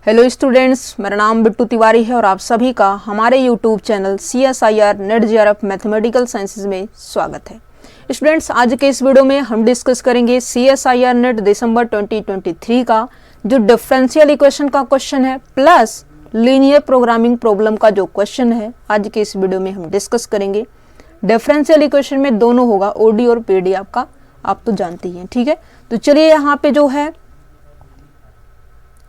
Hello students, मेरा नाम बिट्टू तिवारी है और आप सभी का हमारे YouTube channel CSIR net JRF mathematical sciences में स्वागत है। स्टूडेंट्स, आज के इस वीडियो में हम डिस्कस करेंगे CSIR नेट दिसंबर 2023 का जो डिफरेंशियल इक्वेशन का क्वेश्चन है प्लस लीनियर प्रोग्रामिंग प्रॉब्लम का जो क्वेश्चन है आज के इस वीडियो में हम डिस्कस करेंगे। डिफरेंशियल इक्वेशन में दोनों होगा, OD और PD आपका, आप तो जानते ही हैं। ठीक है, तो चलिए यहाँ पे जो है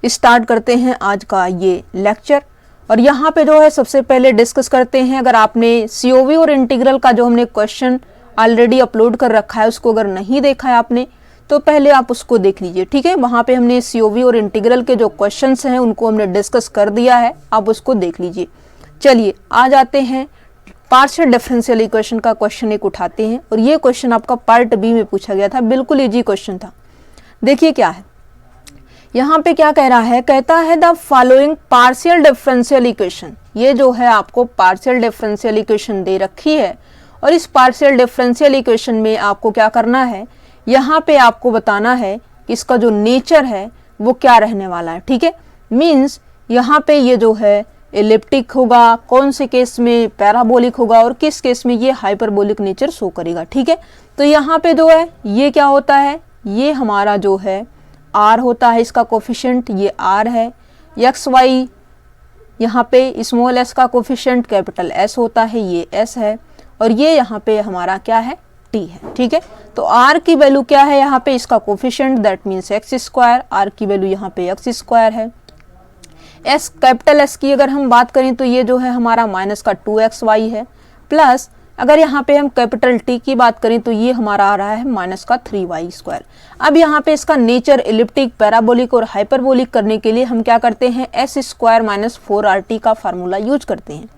स्टार्ट करते हैं आज का ये लेक्चर। और यहाँ पे जो है सबसे पहले डिस्कस करते हैं, अगर आपने COV और इंटीग्रल का जो हमने क्वेश्चन ऑलरेडी अपलोड कर रखा है उसको अगर नहीं देखा है आपने तो पहले आप उसको देख लीजिए। ठीक है, वहाँ पे हमने COV और इंटीग्रल के जो क्वेश्चंस हैं उनको हमने डिस्कस कर दिया है, आप उसको देख लीजिए। चलिए आ जाते हैं, पार्शियल डिफरेंशियल इक्वेशन का क्वेश्चन एक उठाते हैं और ये क्वेश्चन आपका पार्ट बी में पूछा गया था, बिल्कुल इजी क्वेश्चन था। देखिए क्या है यहाँ पे, क्या कह रहा है, कहता है the following partial differential equation. ये जो है आपको पार्शियल डिफरेंशियल इक्वेशन दे रखी है और इस पार्शियल डिफरेंशियल इक्वेशन में आपको क्या करना है, यहाँ पे आपको बताना है कि इसका जो नेचर है वो क्या रहने वाला है। ठीक है, मीन्स यहाँ पे ये जो है एलिप्टिक होगा, कौन से केस में पैराबोलिक होगा और किस केस में ये हाइपरबोलिक नेचर शो करेगा। ठीक है, तो यहाँ पे जो है ये क्या होता है, ये हमारा जो है R होता है, इसका कोफिशिएंट ये R है। XY यहाँ पे स्मॉल s का कोफिशिएंट कैपिटल S होता है, ये S है। और ये यहाँ पे हमारा क्या है, T है। ठीक है, तो R की वैल्यू क्या है यहाँ पे, इसका coefficient that means x square, R की वैल्यू यहाँ पे x स्क्वायर है। S कैपिटल S की अगर हम बात करें तो ये जो है हमारा माइनस का 2xy है, प्लस अगर यहाँ पे हम कैपिटल T की बात करें तो ये हमारा आ रहा है माइनस का 3y स्क्वायर। अब यहाँ पे इसका नेचर एलिप्टिक, पैराबोलिक और हाइपरबोलिक करने के लिए हम क्या करते हैं, s स्क्वायर माइनस 4RT का फार्मूला यूज करते हैं।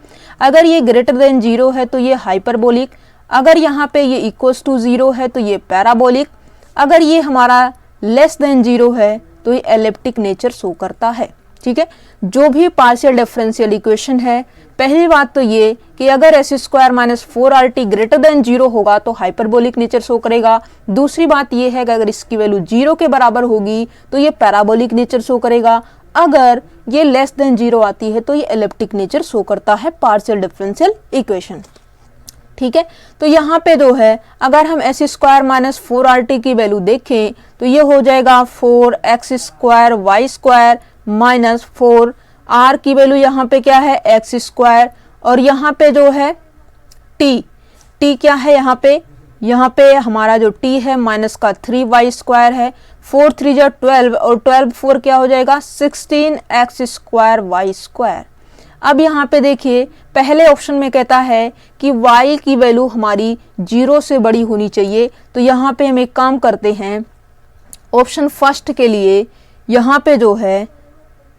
अगर ये ग्रेटर देन 0 है तो ये हाइपरबोलिक, अगर यहाँ पे ये इक्वल्स टू 0 है तो ये पैराबोलिक, अगर ये हमारा लेस देन 0 है तो ये एलिप्टिक नेचर शो करता है। ठीक है, जो भी पार्शियल डिफरेंशियल इक्वेशन है, पहली बात तो ये कि अगर s square minus 4RT greater than 0 होगा तो हाइपरबोलिक नेचर शो करेगा। दूसरी बात ये है कि अगर इसकी वैल्यू 0 के बराबर होगी तो ये पैराबोलिक नेचर शो करेगा। अगर ये लेस देन 0 आती है तो ये एलिप्टिक नेचर शो करता है पार्शियल डिफरेंशियल इक्वेशन। ठीक है, तो यहाँ पे जो है अगर हम s स्क्वायर माइनस 4RT की वैल्यू देखें तो ये हो जाएगा 4x square y square minus 4, R की वैल्यू यहाँ पे क्या है x स्क्वायर, और यहाँ पे जो है t क्या है यहाँ पे हमारा जो t है माइनस का 3y स्क्वायर है। 4 3 जा 12 और 12 4 क्या हो जाएगा 16x स्क्वायर y स्क्वायर। अब यहाँ पे देखिए पहले ऑप्शन में कहता है कि y की वैल्यू हमारी 0 से बड़ी होनी चाहिए, तो यहाँ पे हम एक काम करते हैं, ऑप्शन फर्स्ट के लिए यहाँ पे जो है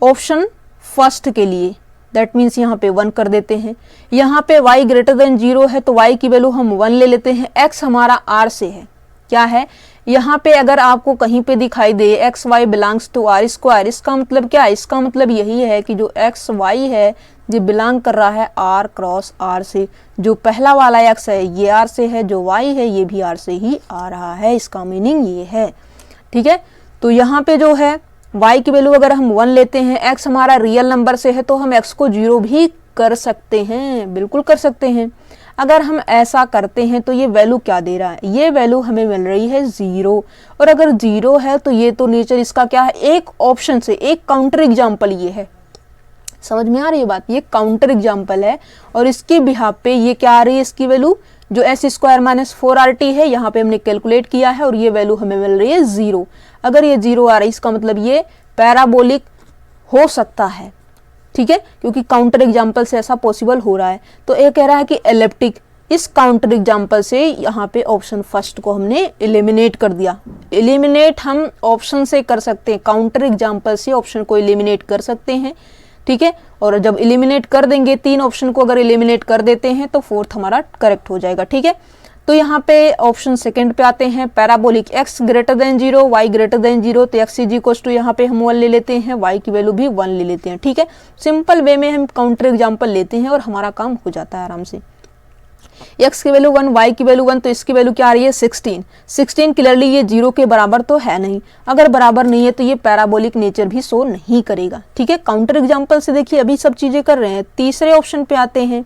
ऑप्शन फर्स्ट के लिए दैट मीन्स यहाँ पे 1 कर देते हैं। यहाँ पे y ग्रेटर देन 0 है तो y की वैल्यू हम 1 ले लेते हैं। x हमारा R से है, क्या है यहाँ पे अगर आपको कहीं पे दिखाई दे X Y belongs to R square, इसका मतलब क्या है, इसका मतलब यही है कि जो एक्स वाई है ये बिलोंग कर रहा है R क्रॉस R से। जो पहला वाला x है ये R से है, जो y है ये भी R से ही आ रहा है, इसका मीनिंग ये है। ठीक है, तो यहाँ पे जो है y की वैल्यू अगर हम 1 लेते हैं, x हमारा रियल नंबर से है तो हम x को 0 भी कर सकते हैं, बिल्कुल कर सकते हैं। अगर हम ऐसा करते हैं तो ये वैल्यू क्या दे रहा है, ये वैल्यू हमें मिल रही है 0, और अगर 0 है तो ये तो नेचर इसका क्या है, एक ऑप्शन से एक काउंटर एग्जाम्पल ये है। समझ में आ रही है बात, ये काउंटर एग्जाम्पल है और इसके बिहाफ पे ये क्या आ रही है, इसकी वैल्यू जो s स्क्वायर माइनस 4RT है यहाँ पे हमने कैलकुलेट किया है और ये वैल्यू हमें मिल रही है 0। अगर ये 0 आ रही है इसका मतलब ये पैराबोलिक हो सकता है। ठीक है, क्योंकि काउंटर एग्जाम्पल से ऐसा पॉसिबल हो रहा है। तो ये कह रहा है कि एलिप्टिक, इस काउंटर एग्जाम्पल से यहाँ पे ऑप्शन फर्स्ट को हमने एलिमिनेट कर दिया। एलिमिनेट हम ऑप्शन से कर सकते हैं, काउंटर एग्जाम्पल से ऑप्शन को एलिमिनेट कर सकते हैं। ठीक है, और जब एलिमिनेट कर देंगे 3 ऑप्शन को अगर एलिमिनेट कर देते हैं तो 4th हमारा करेक्ट हो जाएगा। ठीक है, तो यहाँ पे ऑप्शन सेकंड पे आते हैं, parabolic x greater than 0 y greater than 0, तो x इज इक्वल टू यहाँ पे हम 1 ले लेते हैं, y की वैल्यू भी 1 ले लेते हैं। ठीक है, सिंपल वे में हम काउंटर एग्जाम्पल लेते हैं और हमारा काम हो जाता है आराम से। x की वैल्यू 1, y की वैल्यू 1, तो इसकी वैल्यू क्या आ रही है 16। 16 क्लियरली ये 0 के बराबर तो है नहीं, अगर बराबर नहीं है तो ये पैराबोलिक नेचर भी शो नहीं करेगा। ठीक है, काउंटर एग्जांपल से देखिए अभी सब चीजें कर रहे हैं। तीसरे ऑप्शन पे आते हैं।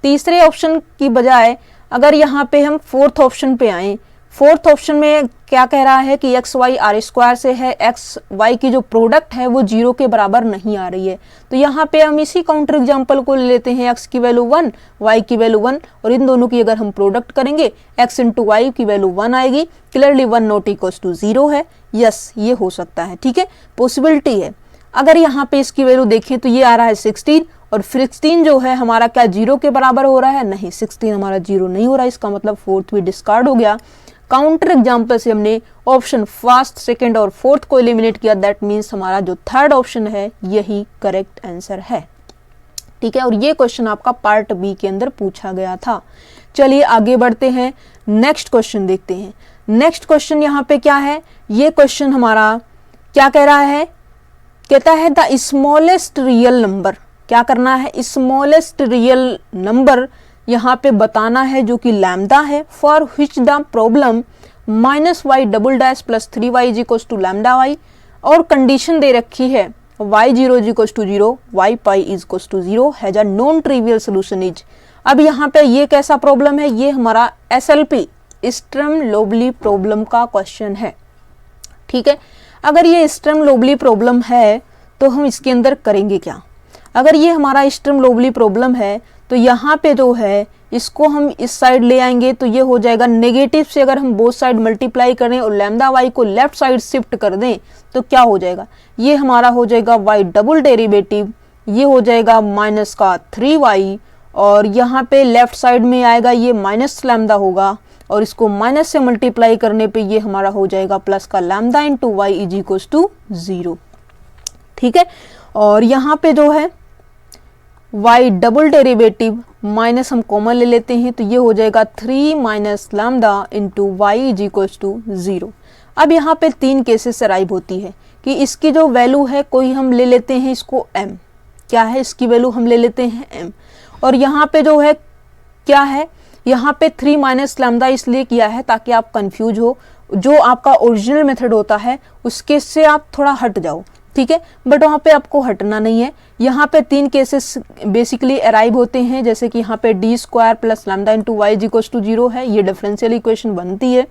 तीसरे ऑप्शन की बजाय अगर यहाँ पे हम फोर्थ ऑप्शन पे आए, फोर्थ ऑप्शन में क्या कह रहा है कि एक्स वाई आर स्क्वायर से है, एक्स वाई की जो प्रोडक्ट है वो 0 के बराबर नहीं आ रही है। तो यहाँ पे हम इसी काउंटर एग्जांपल को ले लेते हैं, एक्स की वैल्यू 1, वाई की वैल्यू 1, और इन दोनों की अगर हम प्रोडक्ट करेंगे एक्स इंटू वाई की वैल्यू 1 आएगी। क्लियरली 1 नॉट इक्वल्स टू 0 है। यस, ये हो सकता है। ठीक है, पॉसिबिलिटी है। अगर यहाँ पे इसकी वैल्यू देखें तो ये आ रहा है 16, और 16 जो है हमारा क्या 0 के बराबर हो रहा है? नहीं, 16 हमारा 0 नहीं हो रहा है, इसका मतलब फोर्थ भी डिस्कार्ड हो गया। काउंटर एग्जांपल से हमने ऑप्शन फर्स्ट, सेकंड और फोर्थ को एलिमिनेट किया। दैट मीन्स हमारा जो थर्ड ऑप्शन है यही करेक्ट आंसर है। ठीक है, और ये क्वेश्चन आपका पार्ट बी के अंदर पूछा गया था। चलिए आगे बढ़ते हैं, नेक्स्ट क्वेश्चन देखते हैं। नेक्स्ट क्वेश्चन यहाँ पे क्या है? ये क्वेश्चन हमारा क्या कह रहा है? कहता है द स्मॉलेस्ट रियल नंबर। क्या करना है? स्मॉलेस्ट रियल नंबर यहाँ पे बताना है जो कि लैम्डा है, for which the problem -y double dash plus 3y is equals to lambda y, और कंडीशन दे रखी है y0 is equals to 0, y pi is equals to 0 has a non trivial solution is. अब यहाँ पे ये कैसा प्रॉब्लम है? ये हमारा SLP स्टर्म लोबली प्रॉब्लम का क्वेश्चन है। ठीक है, अगर ये स्टर्म लोबली प्रॉब्लम है तो हम इसके अंदर करेंगे क्या? अगर ये हमारा स्टर्म लोबली प्रॉब्लम है तो यहाँ पे जो है इसको हम इस साइड ले आएंगे तो ये हो जाएगा नेगेटिव से, अगर हम बोथ साइड मल्टीप्लाई करें और लैम्डा वाई को लेफ्ट साइड शिफ्ट कर दें तो क्या हो जाएगा? ये हमारा हो जाएगा वाई डबल डेरिवेटिव, ये हो जाएगा माइनस का 3y, और यहाँ पे लेफ्ट साइड में आएगा ये माइनस लैम्डा होगा, और इसको माइनस से मल्टीप्लाई करने पे ये हमारा हो जाएगा प्लस का lambda into y is equals to 0। ठीक है, और यहाँ पे जो है y डबल डेरिवेटिव माइनस हम कॉमन ले लेते हैं तो ये हो जाएगा 3 minus lambda into y is equals to 0। अब यहाँ पे 3 केसेस अराइव होती है कि इसकी जो वैल्यू है कोई हम ले लेते हैं इसको m, क्या है इसकी वैल्यू हम ले लेते हैं m, और यहाँ पे जो है क्या है, यहाँ पे 3 माइनस लैम्डा इसलिए किया है ताकि आप कंफ्यूज हो, जो आपका ओरिजिनल मेथड होता है उसके से आप थोड़ा हट जाओ। ठीक है, बट वहाँ पे आपको हटना नहीं है। यहाँ पे 3 केसेस बेसिकली अराइव होते हैं, जैसे कि यहाँ पे D square plus lambda into y is equals to 0 है, ये डिफरेंशियल इक्वेशन बनती है।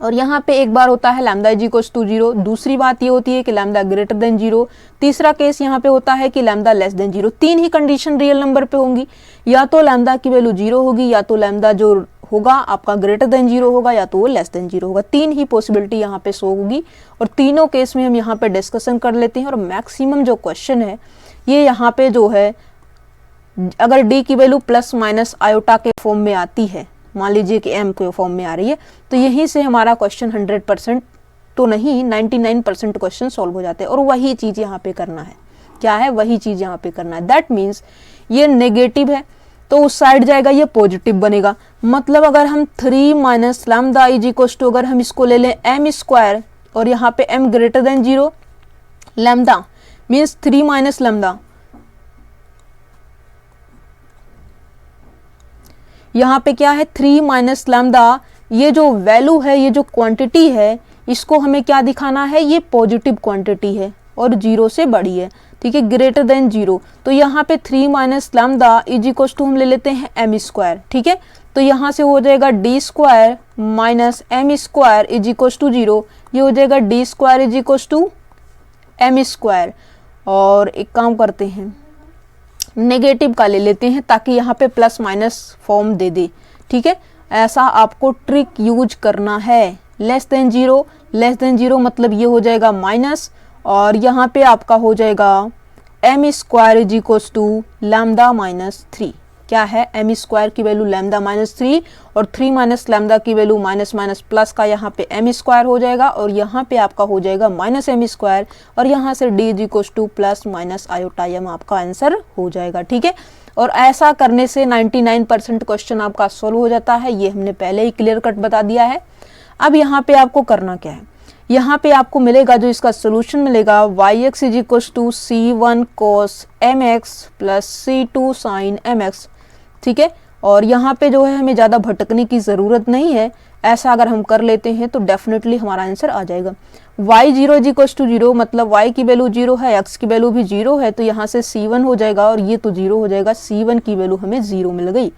और यहाँ पे एक बार होता है लैम्डा इज इक्वल्स टू 0, दूसरी बात ये होती है कि लैम्डा ग्रेटर देन 0, तीसरा केस यहाँ पे होता है कि लैम्डा लेस देन 0। 3 ही कंडीशन रियल नंबर पे होंगी, या तो लैम्डा की वैल्यू 0 होगी, या तो लैम्डा जो होगा आपका ग्रेटर देन 0 होगा, या तो वो लेस देन 0 होगा। 3 ही पॉसिबिलिटी यहाँ पे शो होगी, और तीनों केस में हम यहाँ पे डिस्कशन कर लेते हैं। और मैक्सिमम जो क्वेश्चन है ये यहाँ पे जो है अगर डी की वैल्यू प्लस माइनस आयोटा के फॉर्म में आती है, मान लीजिए कि एम के फॉर्म में आ रही है, तो यहीं से हमारा क्वेश्चन 100% तो नहीं 99% क्वेश्चन सॉल्व हो जाते हैं। और वही चीज यहाँ पे करना है, क्या है? वही चीज यहाँ पे करना है। दैट मीन्स ये नेगेटिव है तो उस साइड जाएगा, ये पॉजिटिव बनेगा। मतलब अगर हम 3 minus lambda is equals to, अगर हम इसको ले लें एम स्क्वायर, और यहाँ पे M greater than 0, lambda means 3 minus lambda, यहाँ पे क्या है 3 माइनस लैम्डा, ये जो वैल्यू है, ये जो क्वांटिटी है, इसको हमें क्या दिखाना है? ये पॉजिटिव क्वांटिटी है और 0 से बड़ी है। ठीक है, ग्रेटर देन 0, तो यहाँ पे 3 minus lambda is equals to हम ले लेते हैं एम स्क्वायर। ठीक है, तो यहाँ से हो जाएगा D square minus M square is equals to 0, ये हो जाएगा D square is equals to M square. और एक काम करते हैं, नेगेटिव का ले लेते हैं ताकि यहाँ पे प्लस माइनस फॉर्म दे दे। ठीक है, ऐसा आपको ट्रिक यूज करना है। लेस देन 0 मतलब ये हो जाएगा माइनस, और यहाँ पे आपका हो जाएगा M square is equals to lambda minus 3। क्या है? एम स्क्वायर की वैल्यू लैम्डा माइनस 3, और 3 माइनस लैम्डा की वैल्यू माइनस माइनस प्लस का यहाँ पे एम स्क्वायर हो जाएगा, और यहाँ पे आपका हो जाएगा माइनस एम स्क्वायर, और यहाँ से D is equals to plus minus iota आपका आंसर हो जाएगा। ठीक है, और ऐसा करने से 99% क्वेश्चन आपका सोल्व हो जाता है। ये हमने पहले ही क्लियर कट बता दिया है। अब यहाँ पे आपको करना क्या है? यहाँ पे आपको मिलेगा, जो इसका सोल्यूशन मिलेगा, yx is equals to c1 cos mx plus c2 sin mx। ठीक है, और यहाँ पे जो है हमें ज़्यादा भटकने की ज़रूरत नहीं है। ऐसा अगर हम कर लेते हैं तो डेफिनेटली हमारा आंसर आ जाएगा। y0 = 0 मतलब y की वैल्यू 0 है, x की वैल्यू भी 0 है, तो यहाँ से c1 हो जाएगा और ये तो 0 हो जाएगा, c1 की वैल्यू हमें 0 मिल गई।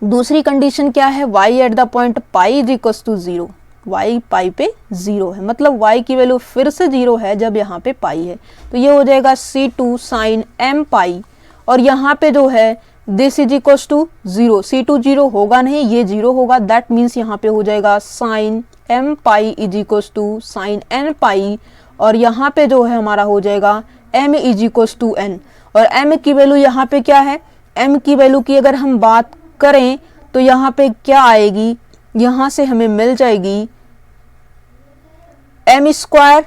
दूसरी कंडीशन क्या है, y at the point pi = 0, y पाई पे 0 है, मतलब y की वैल्यू फिर से 0 है जब यहाँ पे पाई है, तो ये हो जाएगा c2 sin m पाई, और यहाँ पे जो है this is equals to 0, c2 0 होगा नहीं, ये 0 होगा, दैट मीन्स यहाँ पे हो जाएगा sin m pi is equals to sin n pi, और यहाँ पे जो है हमारा हो जाएगा m is equals to n, और m की वैल्यू यहाँ पे क्या है, m की वैल्यू की अगर हम बात करें तो यहाँ पे क्या आएगी, यहाँ से हमें मिल जाएगी m स्क्वायर,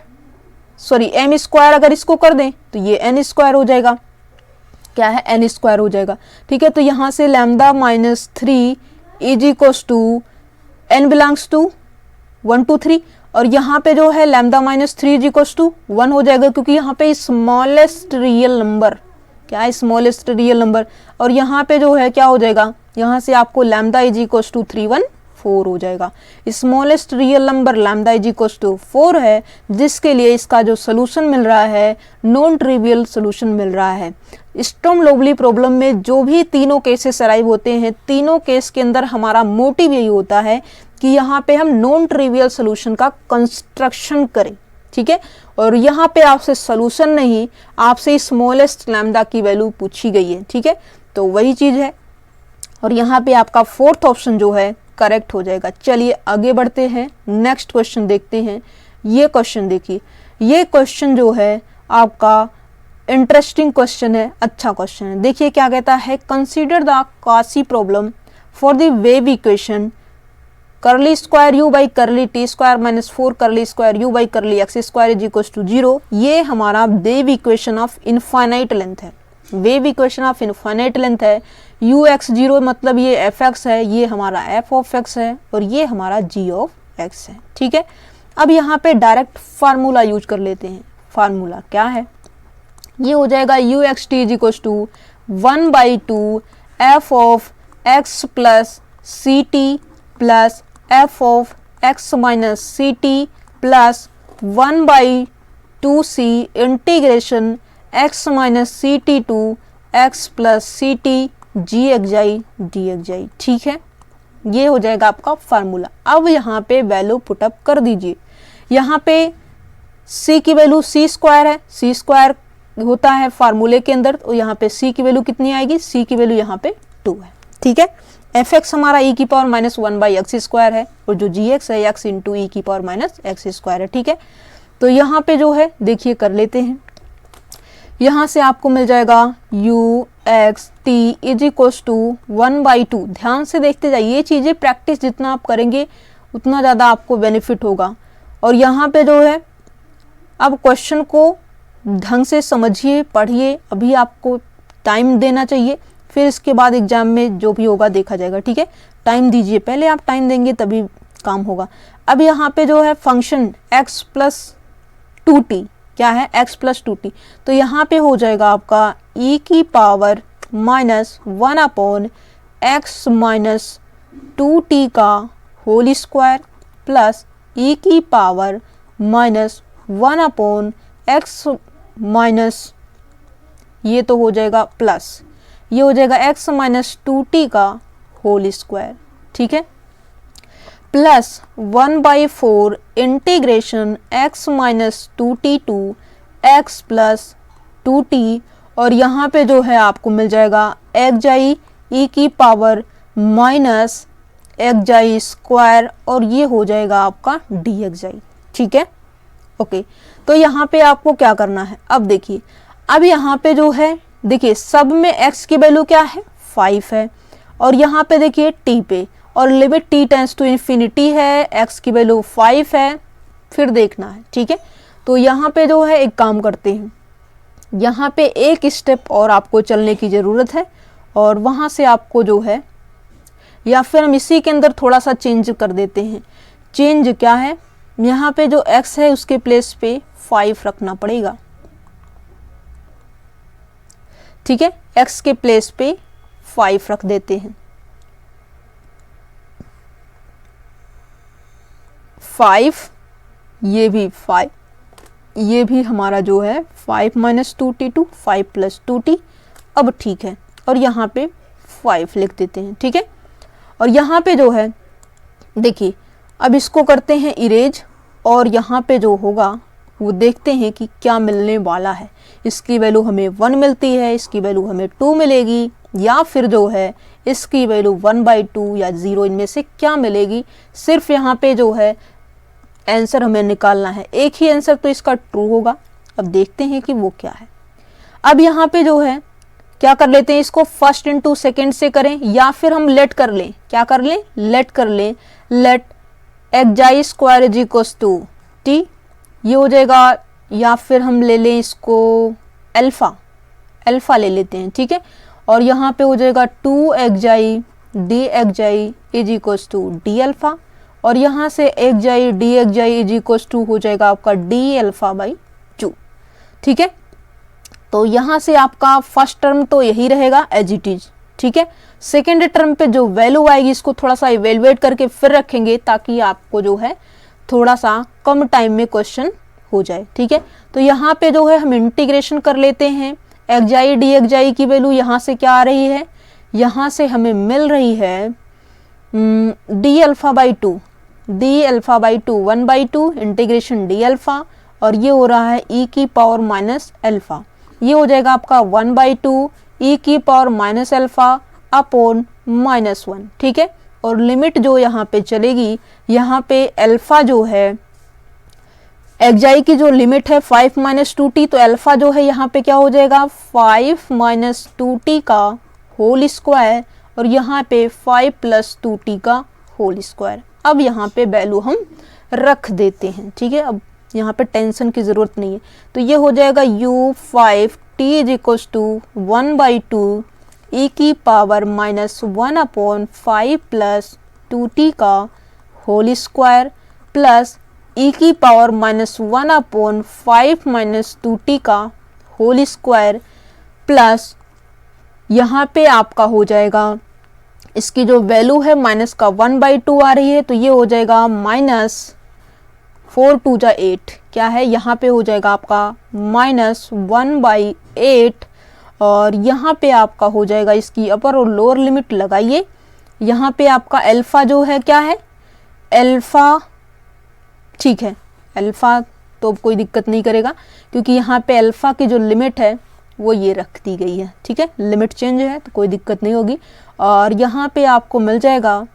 अगर इसको कर दें तो ये n स्क्वायर हो जाएगा, क्या है n स्क्वायर हो जाएगा, ठीक है। तो यहाँ से lambda -3 is equals to n belongs to 1 to 3, और यहाँ पे जो है लैम्डा -3 इज इक्वल्स टू 1 हो जाएगा, क्योंकि यहाँ पे स्मॉलेस्ट रियल नंबर, क्या है स्मॉलेस्ट रियल नंबर, और यहाँ पे जो है क्या हो जाएगा, यहाँ से आपको लैम्डा इज इक्वल्स टू 314 हो जाएगा। Smallest real number lambda is equals to 4 है, जिसके लिए इसका जो सोल्यूशन मिल रहा है नॉन ट्रिवियल सोल्यूशन मिल रहा है। स्टर्म लिउविल प्रॉब्लम में जो भी तीनों केसेस अराइव होते हैं, तीनों केस के अंदर हमारा मोटिव यही होता है कि यहाँ पे हम नॉन ट्रिवियल सोल्यूशन का कंस्ट्रक्शन करें, ठीक है। और यहाँ पे आपसे सोल्यूशन नहीं, आपसे स्मॉलेस्ट लैम्डा की वैल्यू पूछी गई है, ठीक है, तो वही चीज़ है, और यहाँ पे आपका फोर्थ ऑप्शन जो है करेक्ट हो जाएगा। चलिए आगे बढ़ते हैं, नेक्स्ट क्वेश्चन देखते हैं। ये क्वेश्चन देखिए, ये क्वेश्चन जो है आपका इंटरेस्टिंग क्वेश्चन है, अच्छा क्वेश्चन है। देखिए क्या कहता है, consider the Cauchy problem for the wave equation curly square u by curly T square minus 4 curly square u by curly X square is equal to 0। ये हमारा wave equation of infinite length है, wave equation of infinite length है। ux0 मतलब ये fx है, ये हमारा f of x है, और ये हमारा g ऑफ x है, ठीक है। अब यहाँ पे डायरेक्ट फार्मूला यूज कर लेते हैं। फार्मूला क्या है, ये हो जाएगा uxt is equal to 1/2 f of x plus C T plus f of x minus C T plus 1/2c integration x minus C T to x plus C T G xi, ठीक है। ये हो जाएगा आपका formula. अब यहाँ पे value put up कर दीजिए। यहाँ पे c की वैल्यू c स्क्वायर है, c स्क्वायर होता है फार्मूले के अंदर, तो यहाँ पे c की वैल्यू कितनी आएगी, c की वैल्यू यहाँ पे 2 है, ठीक है। fx हमारा e की पावर माइनस 1/x स्क्वायर है, और जो gx है x इंटू e की पावर माइनस x स्क्वायर है, ठीक है। तो यहाँ पे जो है देखिए कर लेते हैं, यहाँ से आपको मिल जाएगा uxt इज इक्वल टू 1/2। ध्यान से देखते जाइए, ये चीज़ें प्रैक्टिस जितना आप करेंगे उतना ज़्यादा आपको बेनिफिट होगा। और यहाँ पे जो है अब क्वेश्चन को ढंग से समझिए, पढ़िए, अभी आपको टाइम देना चाहिए, फिर इसके बाद एग्जाम में जो भी होगा देखा जाएगा, ठीक है। टाइम दीजिए, पहले आप टाइम देंगे तभी काम होगा। अब यहाँ पे जो है फंक्शन x प्लस 2t, क्या है x प्लस 2t, तो यहाँ पे हो जाएगा आपका e की power minus 1/x minus 2t का होल स्क्वायर प्लस e की पावर माइनस 1/x माइनस, ये तो हो जाएगा प्लस, ये हो जाएगा x माइनस 2t का होल स्क्वायर, ठीक है, plus 1/4 integration x minus 2t to x plus 2t, और यहाँ पे जो है आपको मिल जाएगा एक्स आई e की power minus x i square, और ये हो जाएगा आपका dxi, ठीक है, ओके। तो यहाँ पे आपको क्या करना है, अब देखिए, अब यहाँ पे जो है देखिए सब में x की वैल्यू क्या है 5 है, और यहाँ पे देखिए t पे, और limit t tends to infinity है, x की वैल्यू 5 है, फिर देखना है, ठीक है। तो यहाँ पे जो है एक काम करते हैं, यहाँ पे एक स्टेप और आपको चलने की ज़रूरत है, और वहाँ से आपको जो है, या फिर हम इसी के अंदर थोड़ा सा चेंज कर देते हैं। चेंज क्या है, यहाँ पे जो x है उसके प्लेस पे 5 रखना पड़ेगा, ठीक है, x के प्लेस पे 5 रख देते हैं। 5, ये भी 5, ये भी हमारा जो है 5 - 2t2, 5 + 2t। अब ठीक है, और यहाँ पे 5 लिख देते हैं, ठीक है। और यहाँ पे जो है देखिए, अब इसको करते हैं इरेज, और यहाँ पे जो होगा वो देखते हैं कि क्या मिलने वाला है। इसकी वैल्यू हमें 1 मिलती है, इसकी वैल्यू हमें 2 मिलेगी, या फिर जो है इसकी वैल्यू 1/2 या 0, इनमें से क्या मिलेगी। सिर्फ यहाँ पे जो है आंसर हमें निकालना है, एक ही आंसर तो इसका ट्रू होगा। अब देखते हैं कि वो क्या है। अब यहाँ पे जो है क्या कर लेते हैं, इसको फर्स्ट इंटू सेकेंड से करें, या फिर हम लेट कर लें। क्या कर लें, लेट कर लें। लेट xi² = t, ये हो जाएगा। या फिर हम ले लें इसको अल्फा ले लेते हैं, ठीक है। और यहाँ पे हो जाएगा 2xi dxi = d, और यहाँ से xi dxi = हो जाएगा आपका d∝/2, ठीक है। तो यहाँ से आपका फर्स्ट टर्म तो यही रहेगा एज इट इज, ठीक है। सेकेंड टर्म पे जो वैल्यू आएगी इसको थोड़ा सा इवेलुएट करके फिर रखेंगे, ताकि आपको जो है थोड़ा सा कम टाइम में क्वेश्चन हो जाए, ठीक है। तो यहाँ पे जो है हम इंटीग्रेशन कर लेते हैं। xi dxi की वैल्यू यहाँ से क्या आ रही है, यहाँ से हमें मिल रही है d∝/2, 1/2 इंटीग्रेशन d∝, और ये हो रहा है e⁻⁻α, ये हो जाएगा आपका 1/2 e⁻⁻α अपॉन -1, ठीक है। और लिमिट जो यहाँ पे चलेगी, यहाँ पे अल्फा जो है xi की जो लिमिट है 5 - 2t, तो अल्फा जो है यहाँ पे क्या हो जाएगा 5 - 2t का होल स्क्वायर, और यहाँ पे 5 + 2t का होल स्क्वायर। अब यहाँ पे वैल्यू हम रख देते हैं, ठीक है। अब यहाँ पे टेंशन की ज़रूरत नहीं है। तो ये हो जाएगा u5t = 1/2 e⁻⁻1/5 + 2t का whole square plus e⁻⁻1/5 - 2t का होल स्क्वायर, प्लस यहाँ पे आपका हो जाएगा इसकी जो वैल्यू है माइनस का 1/2 आ रही है, तो ये हो जाएगा -4 × 2 = 8, क्या है यहाँ पे हो जाएगा आपका -1/8, और यहाँ पे आपका हो जाएगा इसकी अपर और लोअर लिमिट लगाइए। यहाँ पे आपका अल्फा जो है क्या है, अल्फा, ठीक है, अल्फा तो कोई दिक्कत नहीं करेगा, क्योंकि यहाँ पे अल्फा की जो लिमिट है वो ये रख दी गई है, ठीक है। लिमिट चेंज है तो कोई दिक्कत नहीं होगी। और यहाँ पे आपको मिल जाएगा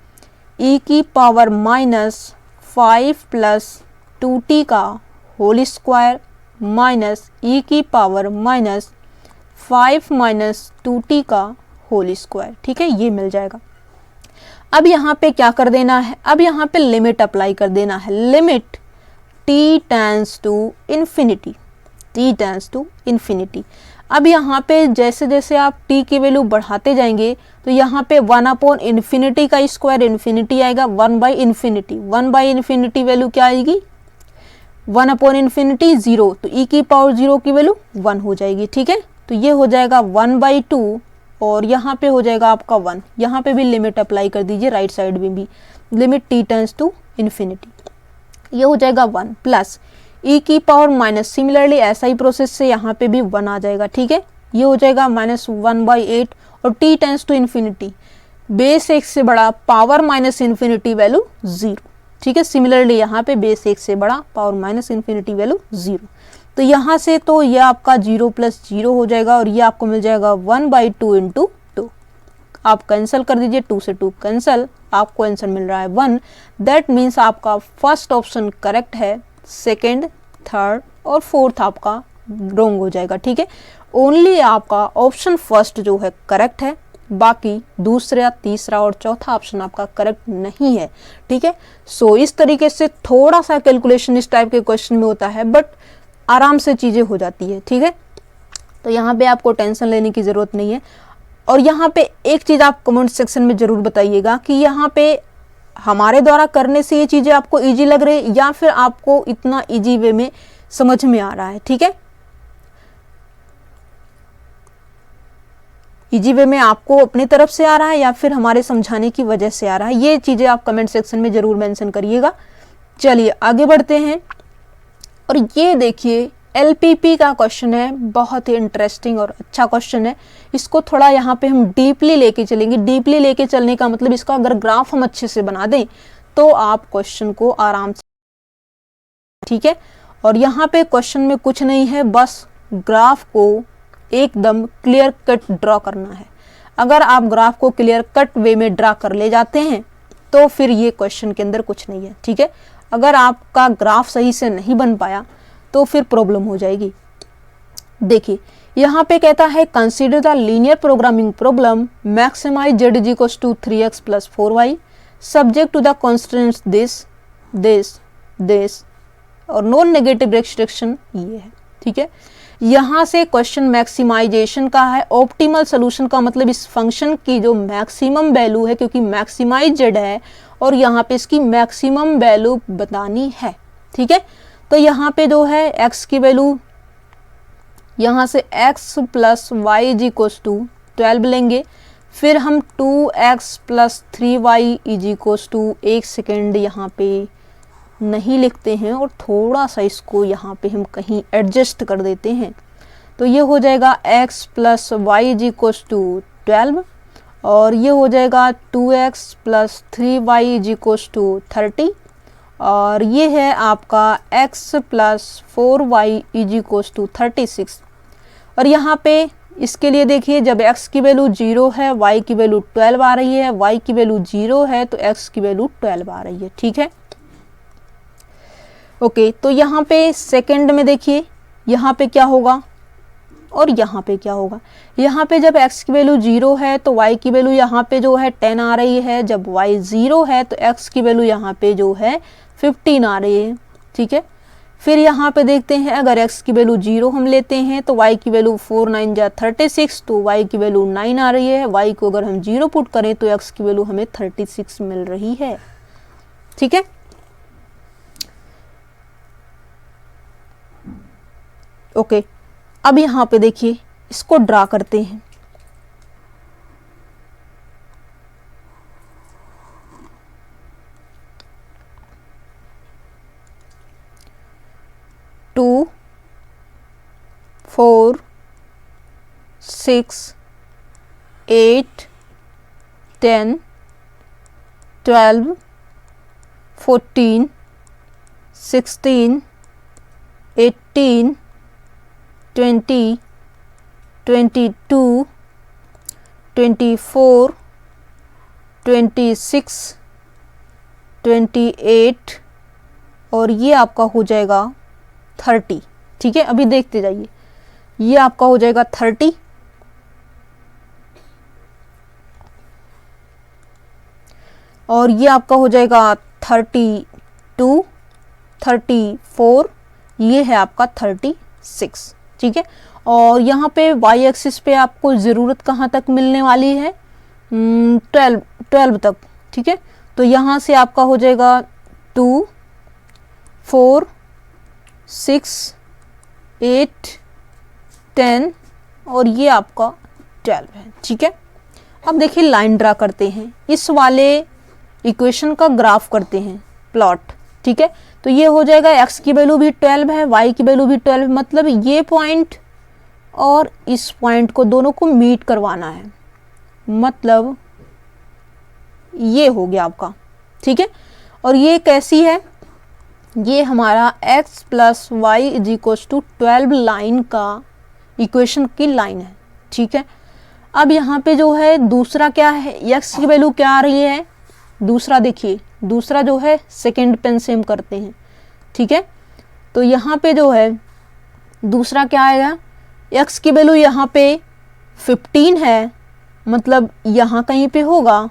e⁻⁻5 + 2t का whole square minus e⁻⁻5 - 2t का होल स्क्वायर, ठीक है, ये मिल जाएगा। अब यहाँ पे क्या कर देना है, अब यहाँ पे लिमिट अप्लाई कर देना है। Limit t tends to infinity. अब यहाँ पे जैसे जैसे आप t की वैल्यू बढ़ाते जाएंगे, तो यहाँ पे 1/∞ का स्क्वायर इन्फिनिटी आएगा, 1/∞ वैल्यू क्या आएगी 1/∞ 0, तो e⁻0 की वैल्यू 1 हो जाएगी, ठीक है। तो ये हो जाएगा 1/2, और यहाँ पे हो जाएगा आपका 1। यहाँ पे भी लिमिट अप्लाई कर दीजिए, राइट साइड में भी limit t tends to infinity, ये हो जाएगा 1 प्लस e⁻⁻, सिमिलरली ऐसा ही प्रोसेस से यहाँ पे भी 1 आ जाएगा, ठीक है। ये हो जाएगा -1/8, और t tends to infinity, base 1 से बड़ा पावर -∞ वैल्यू 0, ठीक है। सिमिलरली यहाँ पे बेस 1 से बड़ा पावर -∞ वैल्यू 0, तो यहाँ से तो ये आपका 0 + 0 हो जाएगा, और ये आपको मिल जाएगा 1/2 × 2। आप कैंसिल कर दीजिए, 2 से 2 कैंसिल, आपको आंसर मिल रहा है 1। दैट मीन्स आपका फर्स्ट ऑप्शन करेक्ट है, सेकेंड, थर्ड और फोर्थ आपका रॉन्ग हो जाएगा, ठीक है। ओनली आपका ऑप्शन फर्स्ट जो है करेक्ट है, बाकी दूसरा, तीसरा और चौथा ऑप्शन आपका करेक्ट नहीं है, ठीक है। सो इस तरीके से थोड़ा सा कैलकुलेशन इस टाइप के क्वेश्चन में होता है, बट आराम से चीज़ें हो जाती है, ठीक है। तो यहाँ पे आपको टेंशन लेने की ज़रूरत नहीं है। और यहाँ पे एक चीज़ आप कमेंट सेक्शन में ज़रूर बताइएगा कि यहाँ पे हमारे द्वारा करने से ये चीज़ें आपको इजी लग रही है या फिर आपको इतना इजी वे में समझ में आ रहा है, ठीक है। इजी वे में आपको अपनी तरफ से आ रहा है या फिर हमारे समझाने की वजह से आ रहा है, ये चीज़ें आप कमेंट सेक्शन में ज़रूर मेंशन करिएगा। चलिए आगे बढ़ते हैं। और ये देखिए LPP का क्वेश्चन है, बहुत ही इंटरेस्टिंग और अच्छा क्वेश्चन है। इसको थोड़ा यहाँ पे हम डीपली लेके चलेंगे। डीपली लेके चलने का मतलब इसका अगर ग्राफ हम अच्छे से बना दें तो आप क्वेश्चन को आराम से, ठीक है। और यहाँ पे क्वेश्चन में कुछ नहीं है, बस ग्राफ को एकदम क्लियर कट ड्रॉ करना है। अगर आप ग्राफ को क्लियर कट वे में ड्रा कर ले जाते हैं तो फिर ये क्वेश्चन के अंदर कुछ नहीं है, ठीक है। अगर आपका ग्राफ सही से नहीं बन पाया तो फिर प्रॉब्लम हो जाएगी। देखिए यहाँ पे कहता है consider the linear programming problem maximize z is equals to 3x plus 4y subject to the constants this और नॉन नेगेटिव रेस्ट्रिक्शन ये है, ठीक है। यहाँ से क्वेश्चन मैक्सिमाइजेशन का है। ऑप्टिमल सोल्यूशन का मतलब इस फंक्शन की जो मैक्सिमम वैल्यू है, क्योंकि मैक्सिमाइज z है और यहाँ पे इसकी मैक्सिमम वैल्यू बतानी है, ठीक है। तो यहाँ पे जो है x की वैल्यू, यहाँ से x plus y is equals to 12 लेंगे। फिर हम 2x plus 3y is equals to, एक सेकेंड यहाँ पे नहीं लिखते हैं और थोड़ा सा इसको यहाँ पे हम कहीं एडजस्ट कर देते हैं। तो ये हो जाएगा x plus y is equals to 12 और ये हो जाएगा 2x plus 3y is equals to 30 और ये है आपका x plus 4y is equals to 36। और यहाँ पे इसके लिए देखिए जब x की वैल्यू 0 है, y की वैल्यू 12 आ रही है, y की वैल्यू 0 है तो x की वैल्यू 12 आ रही है, ठीक है। ओके, तो यहाँ पे सेकंड में देखिए यहाँ पे क्या होगा और यहाँ पे क्या होगा। यहाँ पे जब x की वैल्यू 0 है तो y की वैल्यू यहाँ पे जो है 10 आ रही है। जब y 0 है तो x की वैल्यू यहाँ पे जो है 15 आ रही है, ठीक है। फिर यहाँ पे देखते हैं अगर x की वैल्यू 0 हम लेते हैं तो y की वैल्यू 4 9 जा 36 तो y की वैल्यू 9 आ रही है। y को अगर हम 0 पुट करें तो x की वैल्यू हमें 36 मिल रही है, ठीक है। ओके, अब यहाँ पे देखिए इसको ड्रा करते हैं। टू 4 6 8 10 12 14 16 18 20 22 24 26 28 और ये आपका हो जाएगा 30, ठीक है। अभी देखते जाइए, ये आपका हो जाएगा 30 और ये आपका हो जाएगा 32 34, ये है आपका 36, ठीक है। और यहाँ पे वाई एक्सिस पे आपको ज़रूरत कहाँ तक मिलने वाली है, 12 तक, ठीक है। तो यहाँ से आपका हो जाएगा 2 4 6 8 10 और ये आपका 12 है, ठीक है। अब देखिए लाइन ड्रा करते हैं, इस वाले इक्वेशन का ग्राफ करते हैं, प्लॉट, ठीक है। तो ये हो जाएगा x की वैल्यू भी 12 है, y की वैल्यू भी 12, मतलब ये पॉइंट और इस पॉइंट को दोनों को मीट करवाना है, मतलब ये हो गया आपका, ठीक है। और ये कैसी है, ये हमारा x plus y is equals to 12 line का इक्वेशन की लाइन है, ठीक है। अब यहाँ पे जो है दूसरा क्या है, x की वैल्यू क्या आ रही है, दूसरा देखिए, दूसरा जो है सेकेंड पेन से हम करते हैं, ठीक है। तो यहाँ पे जो है दूसरा क्या आएगा, x की वैल्यू यहाँ पे 15 है, मतलब यहाँ कहीं पे होगा,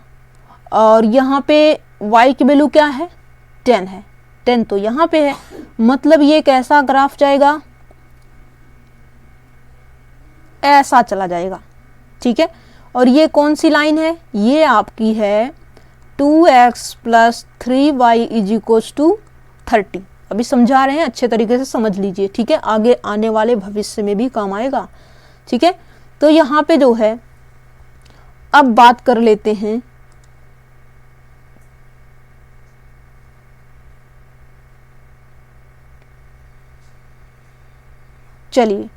और यहाँ पे y की वैल्यू क्या है 10 है, 10 तो यहाँ पे है, मतलब ये कैसा ग्राफ जाएगा, ऐसा चला जाएगा, ठीक है। और ये कौन सी लाइन है, ये आपकी है 2x plus 3y is equals to 30। अभी समझा रहे हैं, अच्छे तरीके से समझ लीजिए, ठीक है, आगे आने वाले भविष्य में भी काम आएगा, ठीक है। तो यहाँ पे जो है अब बात कर लेते हैं चलिए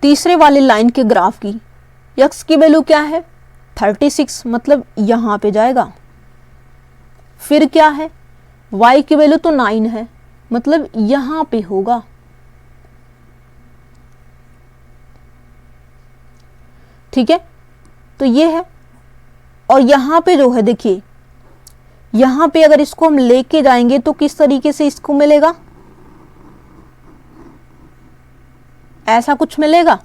तीसरे वाले लाइन के ग्राफ की। x की वैल्यू क्या है 36, मतलब यहां पे जाएगा। फिर क्या है y की वैल्यू तो 9 है, मतलब यहां पे होगा। ठीक है, तो ये है। और यहां पे जो है देखिए, यहां पे अगर इसको हम लेके जाएंगे तो किस तरीके से इसको मिलेगा, ऐसा कुछ मिलेगा।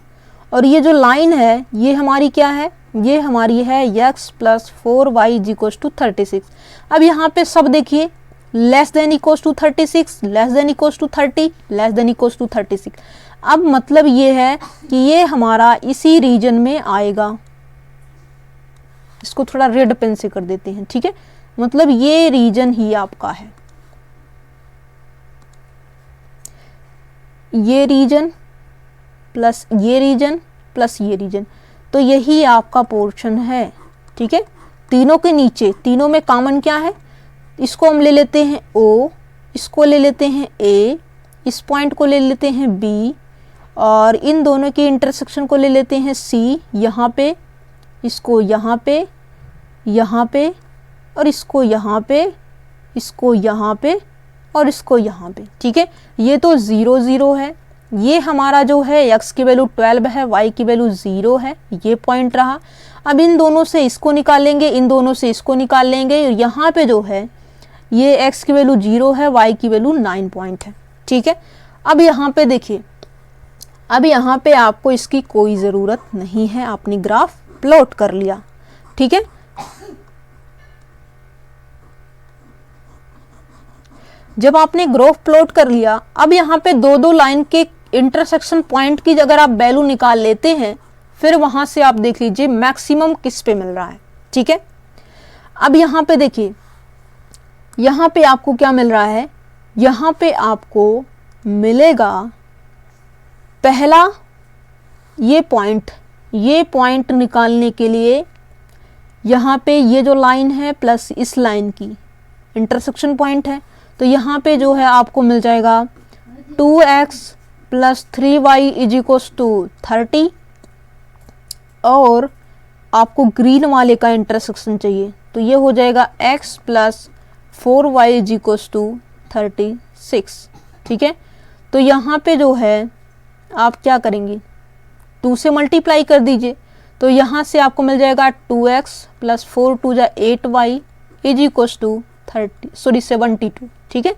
और ये जो लाइन है ये हमारी क्या है, ये हमारी है x plus 4y equals to 36। अब यहाँ पे सब देखिए less than equals to 36, less than equals to 30, less than equals to 36। अब मतलब ये है कि ये हमारा इसी रीजन में आएगा। इसको थोड़ा रेड पेन से कर देते हैं, ठीक है, मतलब ये रीजन ही आपका है, ये रीजन प्लस ये रीजन प्लस ये रीजन, तो यही आपका पोर्शन है। ठीक है, तीनों के नीचे, तीनों में कॉमन क्या है, इसको हम ले लेते हैं O, इसको ले लेते हैं A, इस पॉइंट को ले लेते हैं B, और इन दोनों के इंटरसेक्शन को ले लेते हैं C, यहाँ पे, इसको यहाँ पे, यहाँ पे, और इसको यहाँ पे, इसको यहाँ पे, और इसको यहाँ पे। ठीक है, ये तो 0 0 है। ये हमारा जो है x की वैल्यू 12 है, y की वैल्यू 0 है, ये पॉइंट रहा। अब इन दोनों से इसको निकालेंगे, इन दोनों से इसको निकाल लेंगे। यहाँ पे जो है ये x की वैल्यू 0 है, y की वैल्यू 9 पॉइंट है। ठीक है, अब यहाँ पे देखिए, अब यहाँ पे आपको इसकी कोई ज़रूरत नहीं है, आपने ग्राफ प्लॉट कर लिया। ठीक है, जब आपने ग्राफ प्लॉट कर लिया, अब यहाँ पे दो दो लाइन के इंटरसेक्शन पॉइंट की अगर आप वैल्यू निकाल लेते हैं, फिर वहां से आप देख लीजिए मैक्सिमम किस पे मिल रहा है। ठीक है, अब यहाँ पे देखिए, यहाँ पे आपको क्या मिल रहा है, यहाँ पे आपको मिलेगा पहला ये पॉइंट निकालने के लिए यहाँ पे ये जो लाइन है प्लस इस लाइन की इंटरसेक्शन पॉइंट है, तो यहाँ पे जो है आपको मिल जाएगा 2x plus 3y is equals to 30, और आपको ग्रीन वाले का इंटरसेक्शन चाहिए, तो ये हो जाएगा x plus 4y is equals to 36। ठीक है, तो यहाँ पे जो है आप क्या करेंगे, 2 से मल्टीप्लाई कर दीजिए, तो यहाँ से आपको मिल जाएगा 2x प्लस 4 2 जा 8y इज इक्वल्स टू 72। ठीक है,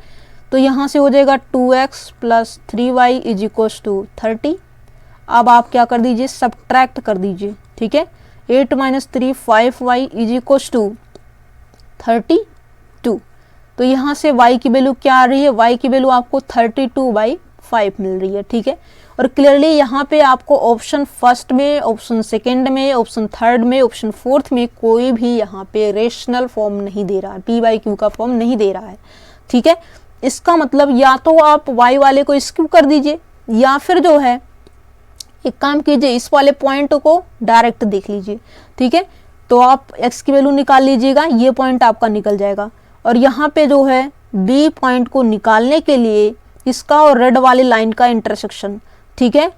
तो यहाँ से हो जाएगा 2x plus 3y is equals to 30। अब आप क्या कर दीजिए, सब्ट्रैक्ट कर दीजिए। ठीक है, 8 minus 3 5y is equals to 32। तो यहाँ से y की वैल्यू क्या आ रही है, y की वैल्यू आपको 32/5 मिल रही है। ठीक है, और क्लियरली यहाँ पे आपको ऑप्शन फर्स्ट में, ऑप्शन सेकंड में, ऑप्शन थर्ड में, ऑप्शन फोर्थ में कोई भी यहाँ पे रेशनल फॉर्म नहीं दे रहा है, p/q का फॉर्म नहीं दे रहा है। ठीक है, इसका मतलब या तो आप y वाले को स्किप कर दीजिए, या फिर जो है एक काम कीजिए, इस वाले पॉइंट को डायरेक्ट देख लीजिए। ठीक है, तो आप x की वैल्यू निकाल लीजिएगा, ये पॉइंट आपका निकल जाएगा। और यहाँ पे जो है b पॉइंट को निकालने के लिए इसका और रेड वाली लाइन का इंटरसेक्शन, ठीक है,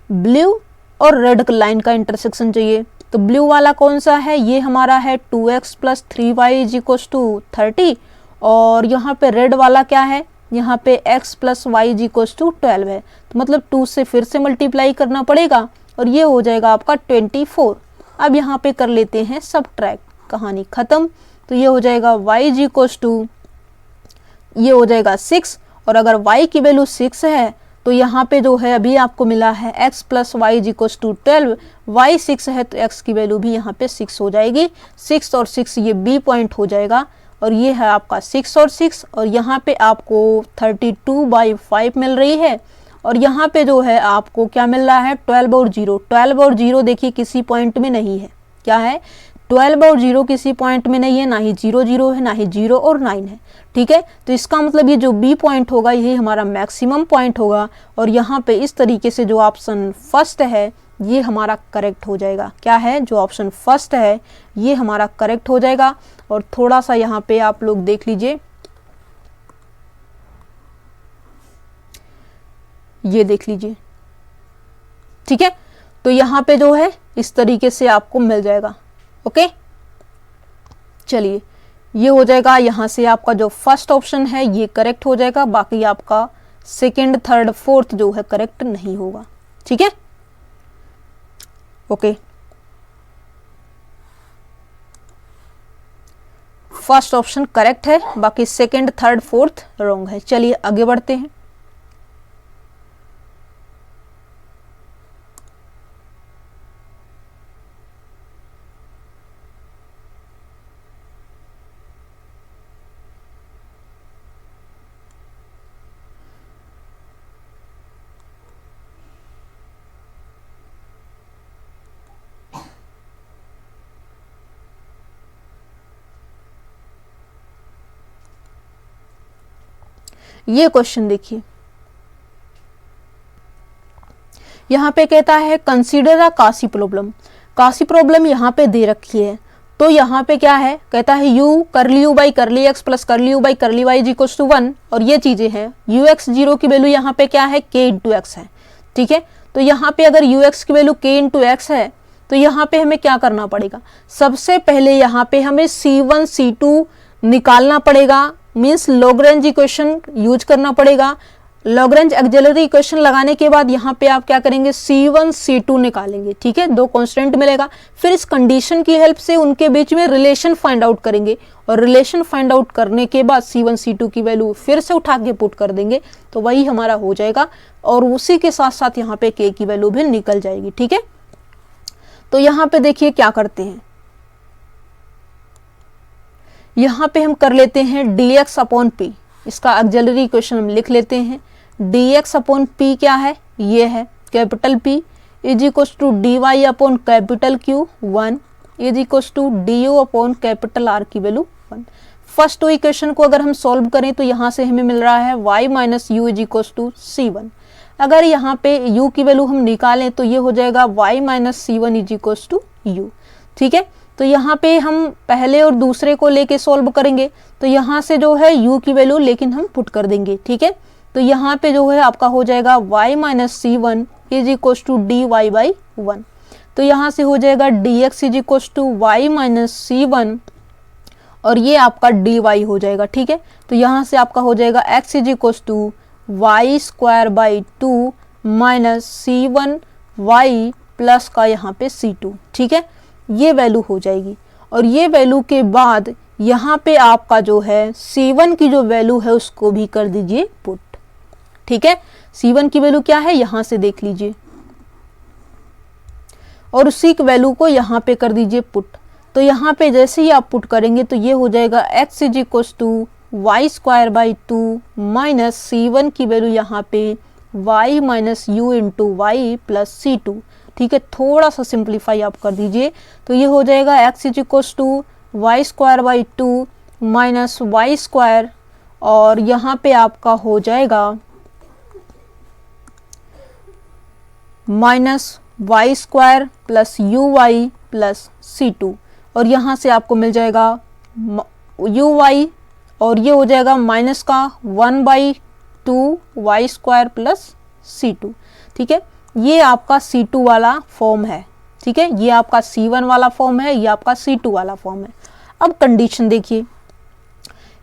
ब्लू और रेड लाइन का इंटरसेक्शन चाहिए। तो ब्लू वाला कौन सा है, ये हमारा है 2x plus 3y is equals to 30, और यहाँ पे रेड वाला क्या है, यहाँ पे x plus y is equals to 12 है, तो मतलब 2 से फिर से मल्टीप्लाई करना पड़ेगा, और ये हो जाएगा आपका 24। अब यहाँ पे कर लेते हैं सब्ट्रैक्ट, कहानी खत्म। तो ये हो जाएगा y इज इक्वल्स टू, ये हो जाएगा 6, और अगर y की वैल्यू 6 है तो यहाँ पे जो है अभी आपको मिला है x plus y is equals to 12, y 6 है तो x की वैल्यू भी यहाँ पे 6 हो जाएगी। 6 और 6 ये b पॉइंट हो जाएगा, और ये है आपका 6 और 6, और यहाँ पे आपको 32/5 मिल रही है, और यहाँ पे जो है आपको क्या मिल रहा है 12 और 0। 12 और 0 देखिए किसी पॉइंट में नहीं है, क्या है 12 और 0 किसी पॉइंट में नहीं है, ना ही 0 0 है, ना ही 0 और 9 है। ठीक है, तो इसका मतलब ये जो बी पॉइंट होगा ये हमारा मैक्सिमम पॉइंट होगा, और यहाँ पे इस तरीके से जो ऑप्शन फर्स्ट है ये हमारा करेक्ट हो जाएगा। क्या है, जो ऑप्शन फर्स्ट है ये हमारा करेक्ट हो जाएगा। और थोड़ा सा यहाँ पे आप लोग देख लीजिए, ये देख लीजिए, ठीक है। तो यहाँ पे जो है इस तरीके से आपको मिल जाएगा। ओके, चलिए ये हो जाएगा। यहाँ से आपका जो फर्स्ट ऑप्शन है ये करेक्ट हो जाएगा, बाकी आपका सेकंड, थर्ड, फोर्थ जो है करेक्ट नहीं होगा। ठीक है, ओके। फर्स्ट ऑप्शन करेक्ट है, बाकी सेकंड, थर्ड, फोर्थ रॉन्ग है। चलिए आगे बढ़ते हैं। ये क्वेश्चन देखिए, यहां पे कहता है consider a Kashi problem. Kashi problem यहाँ पे दे रखी है, तो यहाँ पे क्या है, कहता है u curly u by curly x plus curly u by curly y is equals to 1, और ये चीजें हैं। ux जीरो की वैल्यू यहाँ पे क्या है, k इंटू एक्स है। ठीक है, तो यहाँ पे अगर ux की वैल्यू k इंटू एक्स है तो यहाँ पे हमें क्या करना पड़ेगा, सबसे पहले यहाँ पे हमें c1 c2 निकालना पड़ेगा, मीन्स लॉग्रेंज इक्वेशन यूज करना पड़ेगा। लॉग्रेंज ऑक्सिलरी इक्वेशन लगाने के बाद यहाँ पे आप क्या करेंगे, c1 c2 निकालेंगे। ठीक है, दो कांस्टेंट मिलेगा। फिर इस कंडीशन की हेल्प से उनके बीच में रिलेशन फाइंड आउट करेंगे, और रिलेशन फाइंड आउट करने के बाद c1 c2 की वैल्यू फिर से उठा के पुट कर देंगे, तो वही हमारा हो जाएगा। और उसी के साथ साथ यहाँ पे k की वैल्यू भी निकल जाएगी। ठीक है, तो यहाँ पे देखिए क्या करते हैं, यहाँ पे हम कर लेते हैं dx अपॉन p, इसका ऑक्सिलरी इक्वेशन हम लिख लेते हैं। dx अपॉन p क्या है, ये है capital P is equals to dy upon capital Q 1 is equals to du upon capital R की वैल्यू 1। फर्स्ट इक्वेशन को अगर हम सॉल्व करें तो यहाँ से हमें मिल रहा है y minus u is equals to c1। अगर यहाँ पे u की वैल्यू हम निकालें तो ये हो जाएगा y minus c1 is equals to u। ठीक है, तो यहाँ पे हम पहले और दूसरे को लेके सॉल्व करेंगे, तो यहाँ से जो है u की वैल्यू लेकिन हम पुट कर देंगे। ठीक है, तो यहाँ पे जो है आपका हो जाएगा y minus c1 is equals to dy by 1। तो यहाँ से हो जाएगा dx is equals to y minus c1, और ये आपका dy हो जाएगा। ठीक है, तो यहाँ से आपका हो जाएगा x is equals to y square by 2 minus c1y plus का यहाँ पे c2। ठीक है, ये वैल्यू हो जाएगी, और ये वैल्यू के बाद यहाँ पे आपका जो है c1 की जो वैल्यू है उसको भी कर दीजिए पुट। ठीक है, c1 की वैल्यू क्या है, यहाँ से देख लीजिए, और उसी की वैल्यू को यहाँ पे कर दीजिए पुट। तो यहाँ पे जैसे ही आप पुट करेंगे तो ये हो जाएगा x is equals to y square by 2 minus c1 की वैल्यू यहाँ पे y minus u into y plus c2। ठीक है, थोड़ा सा सिंप्लीफाई आप कर दीजिए, तो ये हो जाएगा x is equals to y square by 2 minus y square, और यहाँ पे आपका हो जाएगा minus y square plus u y plus c2, और यहाँ से आपको मिल जाएगा यू वाई, और ये हो जाएगा माइनस का 1/2 वाई स्क्वायर प्लस c2। ठीक है, ये आपका c2 वाला फॉर्म है। ठीक है, ये आपका c1 वाला फॉर्म है, ये आपका c2 वाला फॉर्म है। अब कंडीशन देखिए,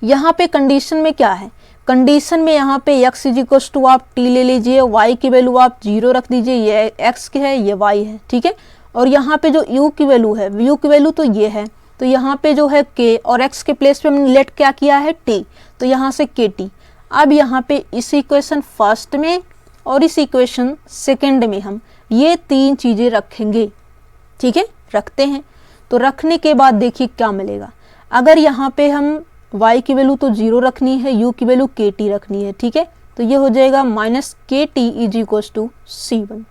यहाँ पे कंडीशन में क्या है, कंडीशन में यहाँ पे x इज इक्वल्स टू आप t ले लीजिए, y की वैल्यू आप 0 रख दीजिए, ये x की है, ये y है। ठीक है, और यहाँ पे जो u की वैल्यू है, u की वैल्यू तो ये है, तो यहाँ पे जो है k और x के प्लेस पे हमने लेट क्या किया है t, तो यहाँ से kt। अब यहाँ पे इस इक्वेशन फर्स्ट में और इस इक्वेशन सेकंड में हम ये तीन चीजें रखेंगे। ठीक है, रखते हैं, तो रखने के बाद देखिए क्या मिलेगा। अगर यहाँ पे हम y की वैल्यू तो 0 रखनी है, u की वैल्यू kt रखनी है। ठीक है, तो ये हो जाएगा minus kt is equals to c1।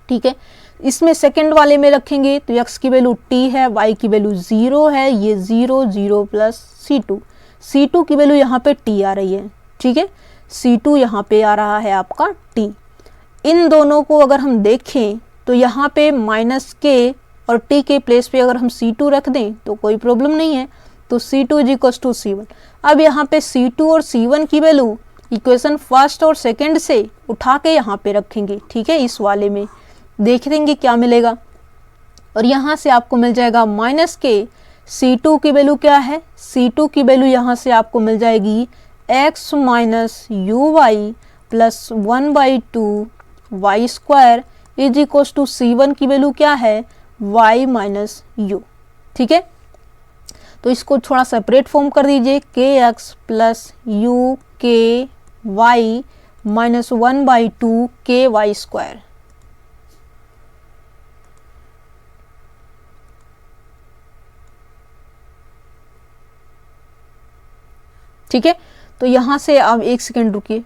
ठीक है, इसमें सेकंड वाले में रखेंगे तो x की वैल्यू t है, y की वैल्यू 0 है, ये 0 0 प्लस c2, c2 की वैल्यू यहाँ पे t आ रही है। ठीक है, c2 यहाँ पे आ रहा है आपका t। इन दोनों को अगर हम देखें तो यहाँ पे माइनस के और टी के प्लेस पे अगर हम C2 रख दें तो कोई प्रॉब्लम नहीं है, तो C2 is equal to C1। अब यहाँ पे C2 और C1 की वैल्यू इक्वेशन फर्स्ट और सेकंड से उठा के यहाँ पे रखेंगे, ठीक है, इस वाले में देख देंगे क्या मिलेगा। और यहाँ से आपको मिल जाएगा माइनस के, C2 की वैल्यू क्या है, C2 की वैल्यू यहाँ से आपको मिल जाएगी x minus u y plus 1/2 y square is equal to C1 की वैल्यू क्या है, y माइनस यू। ठीक है, तो इसको थोड़ा सेपरेट फॉर्म कर दीजिए, के एक्स प्लस यू के Y minus 1/2 k y square. ठीक है, तो यहां से आप एक सेकेंड रुकिए।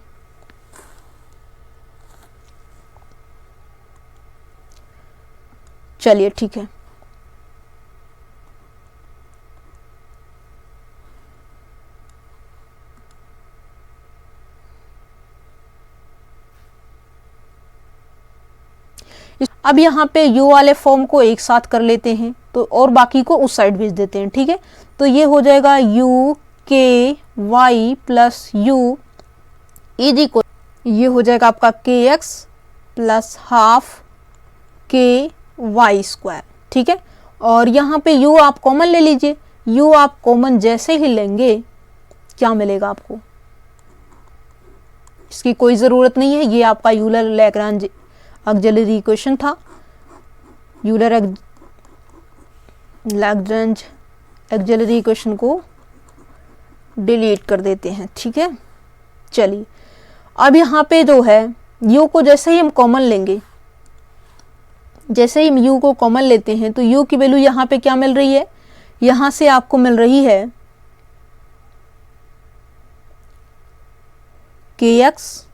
चलिए ठीक है, अब यहाँ पे u वाले फॉर्म को एक साथ कर लेते हैं तो और बाकी को उस साइड भेज देते हैं। ठीक है, तो ये हो जाएगा u k y plus u is equal, ये हो जाएगा आपका k x plus half k y square. ठीक है, और यहाँ पे u आप कॉमन ले लीजिए, u आप कॉमन जैसे ही लेंगे क्या मिलेगा आपको, इसकी कोई ज़रूरत नहीं है, ये आपका यूलर लैग्रांज ऑक्सिलरी इक्वेशन था। यूलर लैग्रांज ऑक्सिलरी इक्वेशन को डिलीट कर देते हैं। ठीक है, चलिए अब यहाँ पे जो है u को जैसे ही हम कॉमन लेंगे, जैसे ही u को कॉमन लेते हैं तो u की वैल्यू यहाँ पे क्या मिल रही है, यहाँ से आपको मिल रही है के x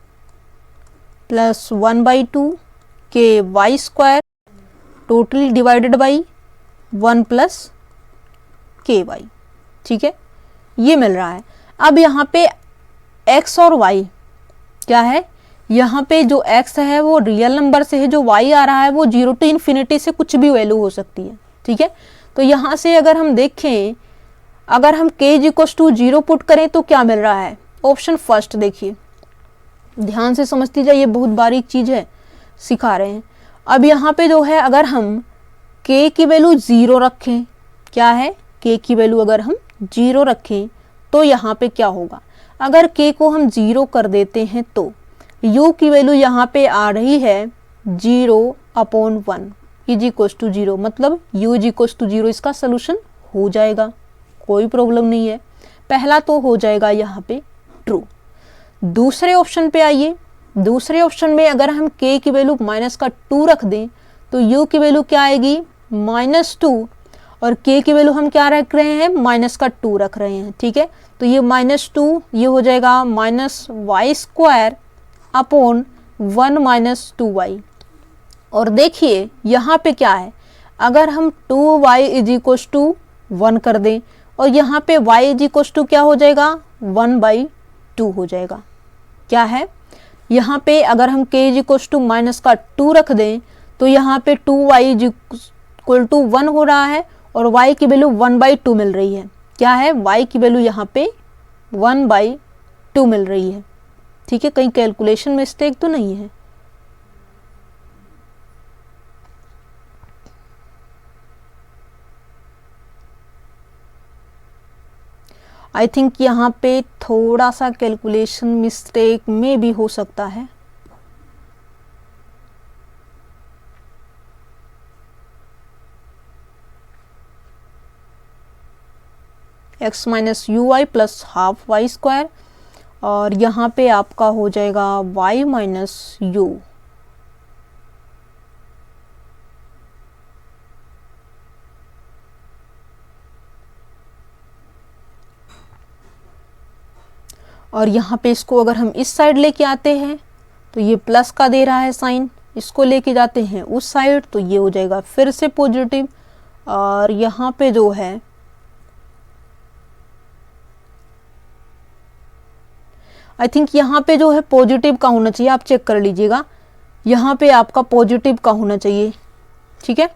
plus 1/2 k y square totally divided by 1 plus k y. ठीक है, ये मिल रहा है। अब यहाँ पे x और y क्या है, यहाँ पे जो x है वो रियल नंबर से है, जो y आ रहा है वो 0 to इन्फिनिटी से कुछ भी वैल्यू हो सकती है। ठीक है, तो यहाँ से अगर हम देखें, अगर हम k = 0 पुट करें तो क्या मिल रहा है, ऑप्शन फर्स्ट देखिए, ध्यान से समझती जाइए, बहुत बारीक चीज़ है, सिखा रहे हैं। अब यहाँ पे जो है अगर हम k की वैल्यू 0 रखें, क्या है, k की वैल्यू अगर हम 0 रखें तो यहाँ पे क्या होगा, अगर k को हम 0 कर देते हैं तो u की वैल्यू यहाँ पे आ रही है 0/1 इज इक्वल टू 0, मतलब u इज इक्वल टू 0 इसका सोल्यूशन हो जाएगा, कोई प्रॉब्लम नहीं है। पहला तो हो जाएगा यहाँ पे ट्रू। दूसरे ऑप्शन पे आइए, दूसरे ऑप्शन में अगर हम k की वैल्यू -2 रख दें तो u की वैल्यू क्या आएगी, -2, और k की वैल्यू हम क्या रख रहे हैं, -2 रख रहे हैं। ठीक है, तो ये -2 ये हो जाएगा -y² अपॉन 1 - 2y। और देखिए यहाँ पे क्या है, अगर हम 2y = 1 कर दें और यहाँ पे y = क्या हो जाएगा, 1/2 हो जाएगा। क्या है, यहाँ पे अगर हम k = -2 रख दें तो यहाँ पे 2y = 1 हो रहा है और y की वैल्यू 1/2 मिल रही है। क्या है, y की वैल्यू यहाँ पे 1/2 मिल रही है। ठीक है, कहीं कैलकुलेशन मिस्टेक तो नहीं है। आई थिंक यहाँ पे थोड़ा सा कैलकुलेशन मिस्टेक में भी हो सकता है। x - uy plus half y square, और यहाँ पे आपका हो जाएगा y - u। और यहाँ पे इसको अगर हम इस साइड लेके आते हैं तो ये प्लस का दे रहा है साइन, इसको लेके जाते हैं उस साइड तो ये हो जाएगा फिर से पॉजिटिव, और यहाँ पे जो है आई थिंक यहाँ पे जो है पॉजिटिव का होना चाहिए, आप चेक कर लीजिएगा। यहाँ पे आपका पॉजिटिव का होना चाहिए। ठीक है,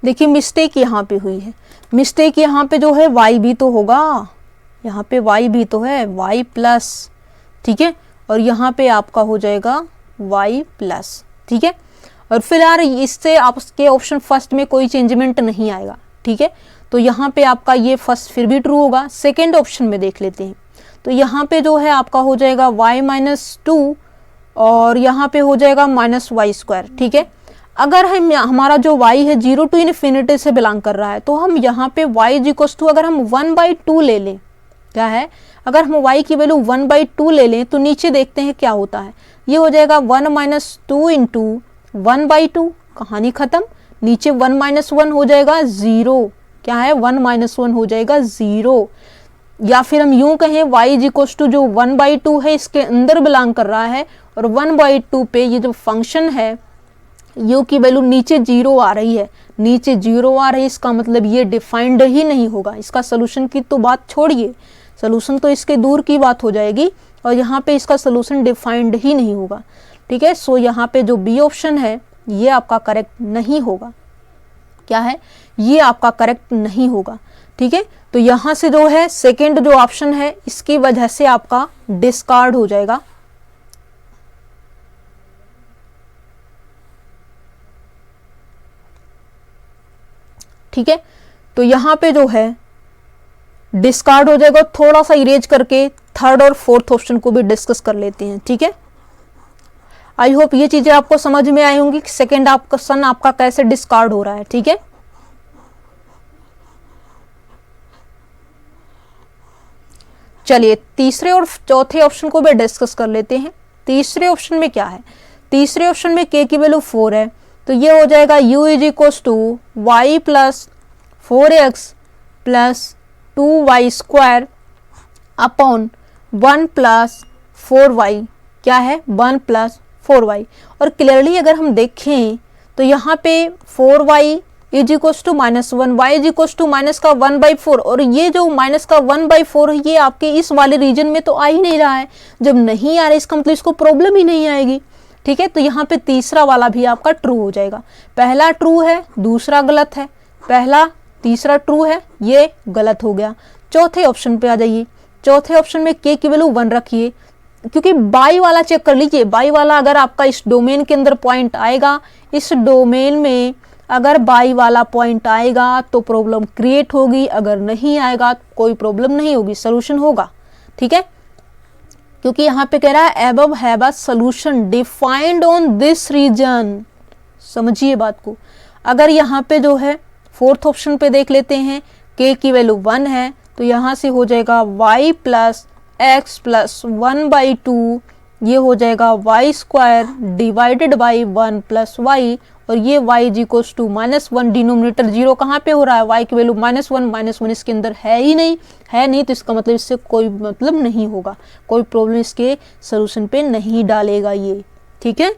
देखिए मिस्टेक यहाँ पे हुई है, मिस्टेक यहाँ पे जो है y भी तो होगा, यहाँ पे y भी तो है, y प्लस। ठीक है, और यहाँ पे आपका हो जाएगा y प्लस। ठीक है, और फिर यार इससे आपके ऑप्शन फर्स्ट में कोई चेंजमेंट नहीं आएगा। ठीक है, तो यहाँ पे आपका ये फर्स्ट फिर भी ट्रू होगा। सेकेंड ऑप्शन में देख लेते हैं, तो यहाँ पे जो है आपका हो जाएगा y माइनस 2 और यहाँ पे हो जाएगा माइनस वाई स्क्वायर। ठीक है, अगर हम हमारा जो y है 0 टू इन्फिनिटी से बिलोंग कर रहा है, तो हम यहाँ पे y इज इक्वल टू अगर हम 1/2 ले लें, क्या है, अगर हम y की वैल्यू 1/2 ले लें तो नीचे देखते हैं क्या होता है। ये हो जाएगा 1 माइनस 2 इंटू 1/2, कहानी खत्म। नीचे 1 माइनस 1 हो जाएगा 0, क्या है, 1 माइनस 1 हो जाएगा 0। या फिर हम यूं कहें y इज इक्वल टू जो 1/2 है इसके अंदर बिलोंग कर रहा है, और 1/2 पे ये जो फंक्शन है u की वैल्यू नीचे 0 आ रही है, नीचे 0 आ रही है, इसका मतलब ये डिफाइंड ही नहीं होगा। इसका सोल्यूशन की तो बात छोड़िए, सोल्यूशन तो इसके दूर की बात हो जाएगी, और यहाँ पे इसका सोल्यूशन डिफाइंड ही नहीं होगा। ठीक है, सो यहाँ पे जो बी ऑप्शन है ये आपका करेक्ट नहीं होगा। क्या है, ये आपका करेक्ट नहीं होगा। ठीक है, तो यहाँ से जो है सेकेंड जो ऑप्शन है इसकी वजह से आपका डिस्कार्ड हो जाएगा। ठीक है, तो यहाँ पे जो है डिस्कार्ड हो जाएगा। थोड़ा सा इरेज करके थर्ड और फोर्थ ऑप्शन को भी डिस्कस कर लेते हैं। ठीक है, आई होप ये चीजें आपको समझ में आई होंगी कि सेकेंड आपका सन आपका कैसे डिस्कार्ड हो रहा है। ठीक है, चलिए तीसरे और चौथे ऑप्शन को भी डिस्कस कर लेते हैं। तीसरे ऑप्शन में क्या है, तीसरे ऑप्शन में k की वैल्यू 4 है, तो ये हो जाएगा u is equal to y plus 4x plus 2y square upon 1 plus 4y, क्या है, 1 प्लस 4y। और क्लियरली अगर हम देखें तो यहाँ पे 4y is equal to minus 1, y is equal to minus का 1/4, और ये जो माइनस का 1/4 है ये आपके इस वाले रीजन में तो आ ही नहीं रहा है। जब नहीं आ रहा है इसका मतलब इसको प्रॉब्लम ही नहीं आएगी। ठीक है, तो यहाँ पे तीसरा वाला भी आपका ट्रू हो जाएगा। पहला ट्रू है, दूसरा गलत है, पहला तीसरा ट्रू है, ये गलत हो गया। चौथे ऑप्शन पे आ जाइए। चौथे ऑप्शन में k की वैल्यू 1 रखिए, क्योंकि बाई वाला चेक कर लीजिए। बाई वाला अगर आपका इस डोमेन के अंदर पॉइंट आएगा, इस डोमेन में अगर बाई वाला पॉइंट आएगा तो प्रॉब्लम क्रिएट होगी, अगर नहीं आएगा कोई प्रॉब्लम नहीं होगी, सोल्यूशन होगा। ठीक है, क्योंकि यहाँ पे कह रहा है above have a solution defined on this region. समझिए बात को। अगर यहाँ पे जो है फोर्थ ऑप्शन पे देख लेते हैं, k की वैल्यू 1 है, तो यहाँ से हो जाएगा y प्लस एक्स प्लस 1/2, ये हो जाएगा y square divided by 1 plus y, और ये y is equal to -1, denominator 0 कहाँ पे हो रहा है, y की वैल्यू -1 इसके अंदर है ही नहीं, है नहीं, तो इसका मतलब इससे कोई मतलब नहीं होगा, कोई प्रॉब्लम इसके सोल्यूशन पे नहीं डालेगा ये। ठीक है,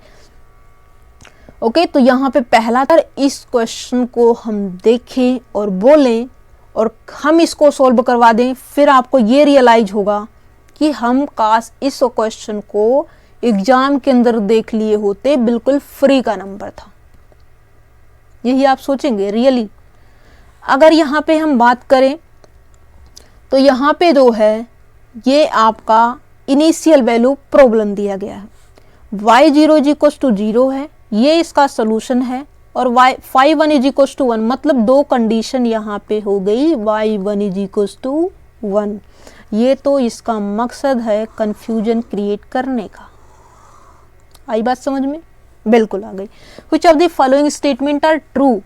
ओके, तो यहाँ पे पहला अगर इस क्वेश्चन को हम देखें और बोलें और हम इसको सॉल्व करवा दें, फिर आपको ये रियलाइज होगा कि हम काश इस क्वेश्चन को एग्जाम के अंदर देख लिए होते, बिल्कुल फ्री का नंबर था। यही आप सोचेंगे रियली। अगर यहाँ पे हम बात करें तो यहाँ पे जो है ये आपका इनिशियल वैल्यू प्रॉब्लम दिया गया है, y0 इज इक्वल टू 0 है, ये इसका सोल्यूशन है, और y1 इज इक्वल टू 1, मतलब दो कंडीशन यहाँ पे हो गई, y1 इज इक्वल टू 1। ये तो इसका मकसद है कंफ्यूजन क्रिएट करने का। आई बात समझ में? बिल्कुल आ गई। Which of the following statement are true.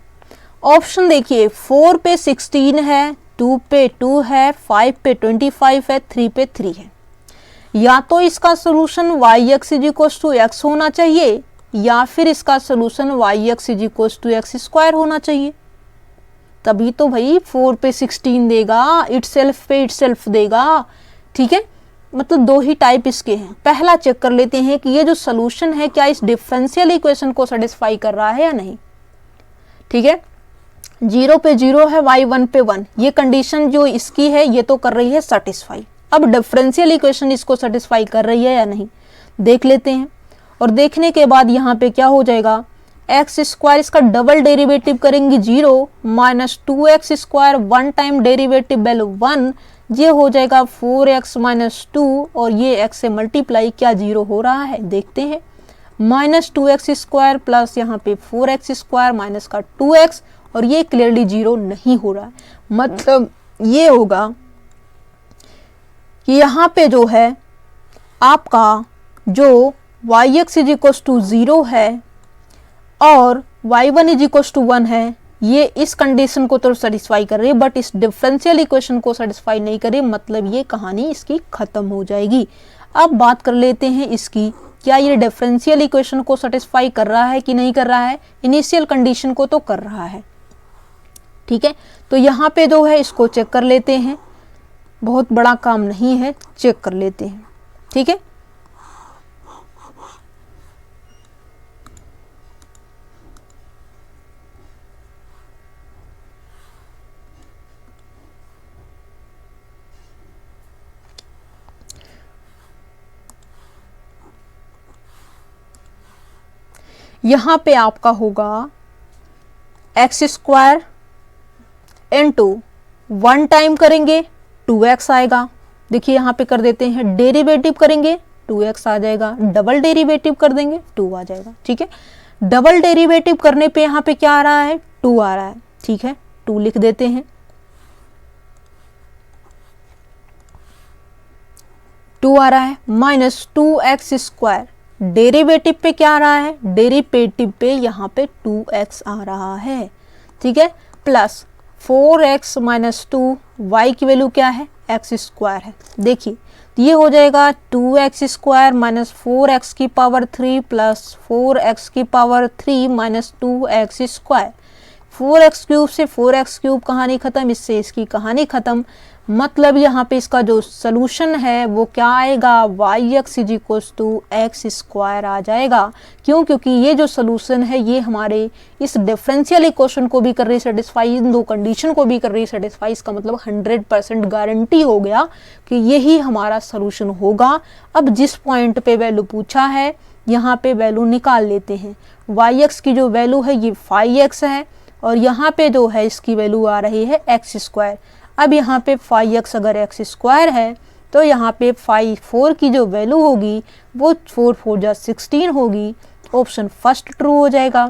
Option देखिए, 4 पे 16 है, 2 पे 2 है, 5 पे 25 है, 3 पे 3 है। या तो इसका solution yx is equal to x होना चाहिए, या फिर इसका solution yx is equal to x square होना चाहिए। तभी तो भाई 4 पे 16 देगा, इटसेल्फ पे इटसेल्फ देगा। ठीक है, मतलब दो ही टाइप इसके हैं। पहला चेक कर लेते हैं कि ये जो सोल्यूशन है क्या इस डिफरेंशियल इक्वेशन को सेटिस्फाई कर रहा है या नहीं। ठीक है, 0 पे 0 है, y1 पे 1, ये कंडीशन जो इसकी है ये तो कर रही है सेटिस्फाई। अब डिफरेंशियल इक्वेशन इसको सेटिस्फाई कर रही है या नहीं, देख लेते हैं। और देखने के बाद यहाँ पे क्या हो जाएगा, एक्स स्क्वायर, इसका डबल डेरिवेटिव करेंगे 0 minus 2x square, one time derivative value 1, ये हो जाएगा 4x माइनस 2, और ये x से मल्टीप्लाई क्या 0 हो रहा है देखते हैं, माइनस 2x स्क्वायर प्लस यहाँ पे 4x स्क्वायर माइनस का 2x, और ये क्लियरली 0 नहीं हो रहा है। मतलब ये होगा कि यहाँ पे जो है आपका जो yx इज इक्वल टू 0 है और y1 इज इक्वल टू 1 है, ये इस कंडीशन को तो सेटिस्फाई कर रही है बट इस डिफरेंशियल इक्वेशन को सेटिस्फाई नहीं कर रही, मतलब ये कहानी इसकी खत्म हो जाएगी। अब बात कर लेते हैं इसकी, क्या ये डिफरेंशियल इक्वेशन को सेटिस्फाई कर रहा है कि नहीं कर रहा है, इनिशियल कंडीशन को तो कर रहा है। ठीक है, तो यहाँ पे जो है इसको चेक कर लेते हैं, बहुत बड़ा काम नहीं है, चेक कर लेते हैं। ठीक है, यहाँ पे आपका होगा एक्स स्क्वायर इंटू 1 टाइम करेंगे 2x आएगा। देखिए यहाँ पे कर देते हैं, डेरिवेटिव करेंगे 2x आ जाएगा, डबल डेरिवेटिव कर देंगे 2 आ जाएगा। ठीक है, डबल डेरिवेटिव करने पे यहाँ पे क्या आ रहा है, 2 आ रहा है। ठीक है, 2 लिख देते हैं, 2 आ रहा है, माइनस 2x स्क्वायर, डेरिवेटिव पे क्या आ रहा है, डेरिवेटिव पे यहाँ पे 2x आ रहा है। ठीक है, प्लस 4x माइनस 2, y की वैल्यू क्या है, x स्क्वायर है। देखिए ये हो जाएगा 2x स्क्वायर माइनस 4x की पावर 3 प्लस 4x की power 3 minus 2x square. 4x cube से 4x क्यूब कहानी खत्म, इससे इसकी कहानी खत्म। मतलब यहाँ पे इसका जो सलूशन है वो क्या आएगा, yx is equal to X square आ जाएगा। क्यों, क्योंकि ये जो सलूशन है ये हमारे इस डिफरेंशियल इक्वेशन को भी कर रही सेटिस्फाई, इन दो कंडीशन को भी कर रही सेटिस्फाई। इसका मतलब 100% गारंटी हो गया कि यही हमारा सलूशन होगा। अब जिस पॉइंट पे वैल्यू पूछा है यहाँ पे वैल्यू निकाल लेते हैं। yx की जो वैल्यू है ये 5x है और यहाँ पे जो है इसकी वैल्यू आ रही है एक्स स्क्वायर। अब यहाँ पे 5x अगर एक्स स्क्वायर है तो यहाँ पे 4 की जो वैल्यू होगी वो 4 4 जा 16 होगी। ऑप्शन फर्स्ट ट्रू हो जाएगा।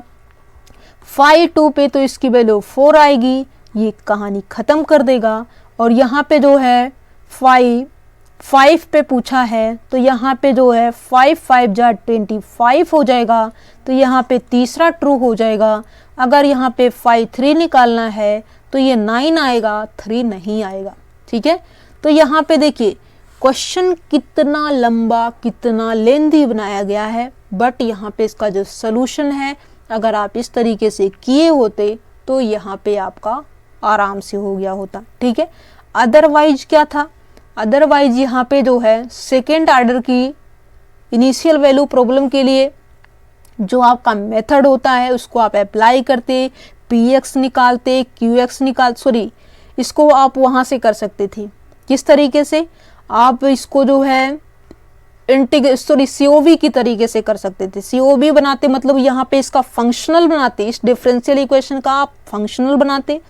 2 पे तो इसकी वैल्यू 4 आएगी, ये कहानी ख़त्म कर देगा। और यहाँ पे जो है 5 पे पूछा है तो यहाँ पे जो है 5 5 जा 25 हो जाएगा, तो यहाँ पे तीसरा ट्रू हो जाएगा। अगर यहाँ पे 3 निकालना है तो ये 9 आएगा, 3 नहीं आएगा। ठीक है, तो यहाँ पे देखिए क्वेश्चन कितना लंबा कितना लेंथी बनाया गया है, बट यहाँ पे इसका जो सलूशन है अगर आप इस तरीके से किए होते तो यहाँ पे आपका आराम से हो गया होता। ठीक है, अदरवाइज क्या था, अदरवाइज यहाँ पे जो है सेकेंड ऑर्डर की इनिशियल वैल्यू प्रॉब्लम के लिए जो आपका मेथड होता है उसको आप अप्लाई करते, px निकालते, qx इसको आप वहाँ से कर सकते थे। किस तरीके से, आप इसको जो है COV की तरीके से कर सकते थे। COV बनाते मतलब यहाँ पे इसका फंक्शनल बनाते, इस डिफरेंशियल इक्वेशन का आप फंक्शनल बनाते।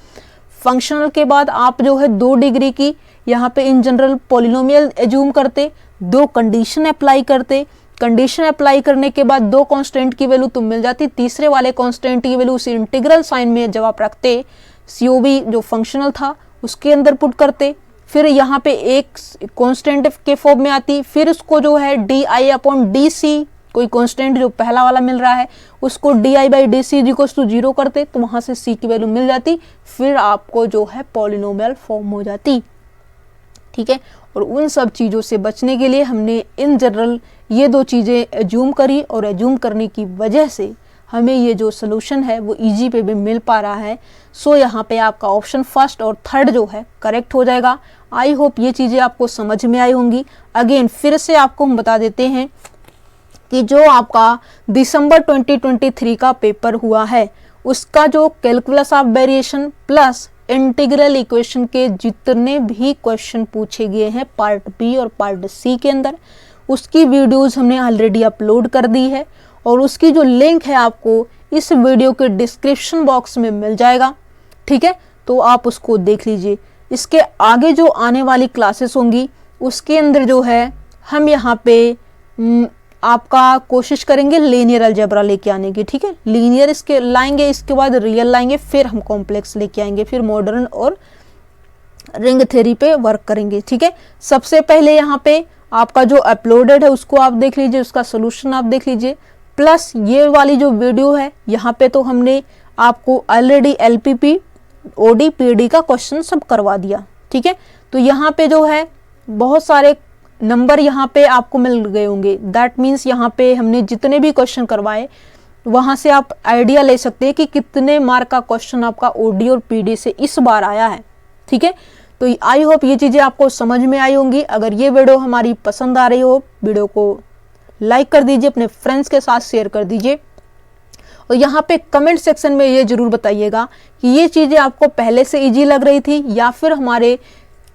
फंक्शनल के बाद आप जो है 2 डिग्री की यहाँ पे इन जनरल पॉलिनोमियल एज्यूम करते, 2 कंडीशन अप्लाई करते। कंडीशन अप्लाई करने के बाद 2 कांस्टेंट की वैल्यू तुम मिल जाती, तीसरे वाले कांस्टेंट की वैल्यू उसी इंटीग्रल साइन में जब आप रखते, COV जो फंक्शनल था उसके अंदर पुट करते, फिर यहाँ पे एक कांस्टेंट के फॉर्म में आती, फिर उसको जो है di/dc, कोई कांस्टेंट जो पहला वाला मिल रहा है उसको di/dc = 0 करते, तो वहाँ से c की वैल्यू मिल जाती, फिर आपको जो है पॉलिनोमियल फॉर्म हो जाती। ठीक है, और उन सब चीज़ों से बचने के लिए हमने इन जनरल ये 2 चीज़ें एज्यूम करी, और एज्यूम करने की वजह से हमें ये जो सलूशन है वो इजी पे भी मिल पा रहा है। सो यहाँ पे आपका ऑप्शन फर्स्ट और थर्ड जो है करेक्ट हो जाएगा। आई होप ये चीज़ें आपको समझ में आई होंगी। अगेन फिर से आपको हम बता देते हैं कि जो आपका दिसंबर 2023 का पेपर हुआ है उसका जो calculus of variation plus integral equation के जितने भी क्वेश्चन पूछे गए हैं पार्ट बी और पार्ट सी के अंदर, उसकी वीडियोस हमने ऑलरेडी अपलोड कर दी है और उसकी जो लिंक है आपको इस वीडियो के डिस्क्रिप्शन बॉक्स में मिल जाएगा, ठीक है। तो आप उसको देख लीजिए। इसके आगे जो आने वाली क्लासेस होंगी उसके अंदर जो है हम यहाँ पे आपका कोशिश करेंगे लीनियर अलजेब्रा लेके आने की, ठीक है। लीनियर इसके लाएंगे, इसके बाद रियल लाएंगे, फिर हम कॉम्प्लेक्स लेके आएंगे, फिर मॉडर्न और रिंग थ्योरी पे वर्क करेंगे, ठीक है। सबसे पहले यहाँ पे आपका जो अपलोडेड है उसको आप देख लीजिए, उसका सोल्यूशन आप देख लीजिए, प्लस ये वाली जो वीडियो है यहाँ पे तो हमने आपको ऑलरेडी LPP OD PD का क्वेश्चन सब करवा दिया, ठीक है। तो यहाँ पे जो है बहुत सारे नंबर यहाँ पे आपको मिल गए होंगे। दैट मीन्स यहाँ पे हमने जितने भी क्वेश्चन करवाए वहां से आप आइडिया ले सकते हैं कि कितने मार्क का क्वेश्चन आपका OD और PD से इस बार आया है, ठीक है। तो आई होप ये चीज़ें आपको समझ में आई होंगी। अगर ये वीडियो हमारी पसंद आ रही हो, वीडियो को लाइक कर दीजिए, अपने फ्रेंड्स के साथ शेयर कर दीजिए और यहाँ पे कमेंट सेक्शन में ये जरूर बताइएगा कि ये चीज़ें आपको पहले से इजी लग रही थी या फिर हमारे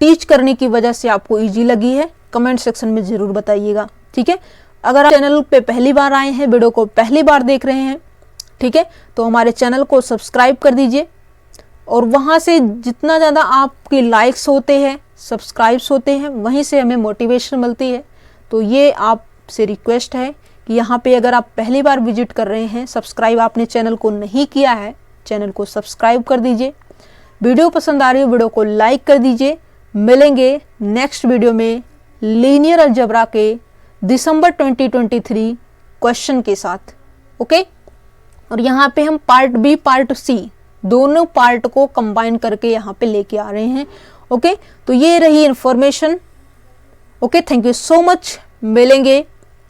टीच करने की वजह से आपको इजी लगी है। कमेंट सेक्शन में ज़रूर बताइएगा, ठीक है। अगर आप चैनल पे पहली बार आए हैं, वीडियो को पहली बार देख रहे हैं, ठीक है, तो हमारे चैनल को सब्सक्राइब कर दीजिए और वहाँ से जितना ज़्यादा आपके लाइक्स होते हैं, सब्सक्राइब्स होते हैं, वहीं से हमें मोटिवेशन मिलती है। तो ये आपसे रिक्वेस्ट है कि यहाँ पे अगर आप पहली बार विजिट कर रहे हैं, सब्सक्राइब आपने चैनल को नहीं किया है, चैनल को सब्सक्राइब कर दीजिए। वीडियो पसंद आ रही हो, वीडियो को लाइक कर दीजिए। मिलेंगे नेक्स्ट वीडियो में लीनियर अलजेब्रा के दिसंबर 2023 क्वेश्चन के साथ, ओके। और यहाँ पे हम पार्ट B पार्ट C दोनों पार्ट को कंबाइन करके यहाँ पे लेके आ रहे हैं, ओके। तो ये रही information, okay. Thank you so much. मिलेंगे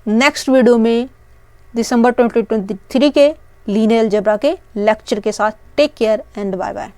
नेक्स्ट वीडियो में दिसंबर 2023 के लीनियर अलजेब्रा के लेक्चर के साथ। Take care and bye bye.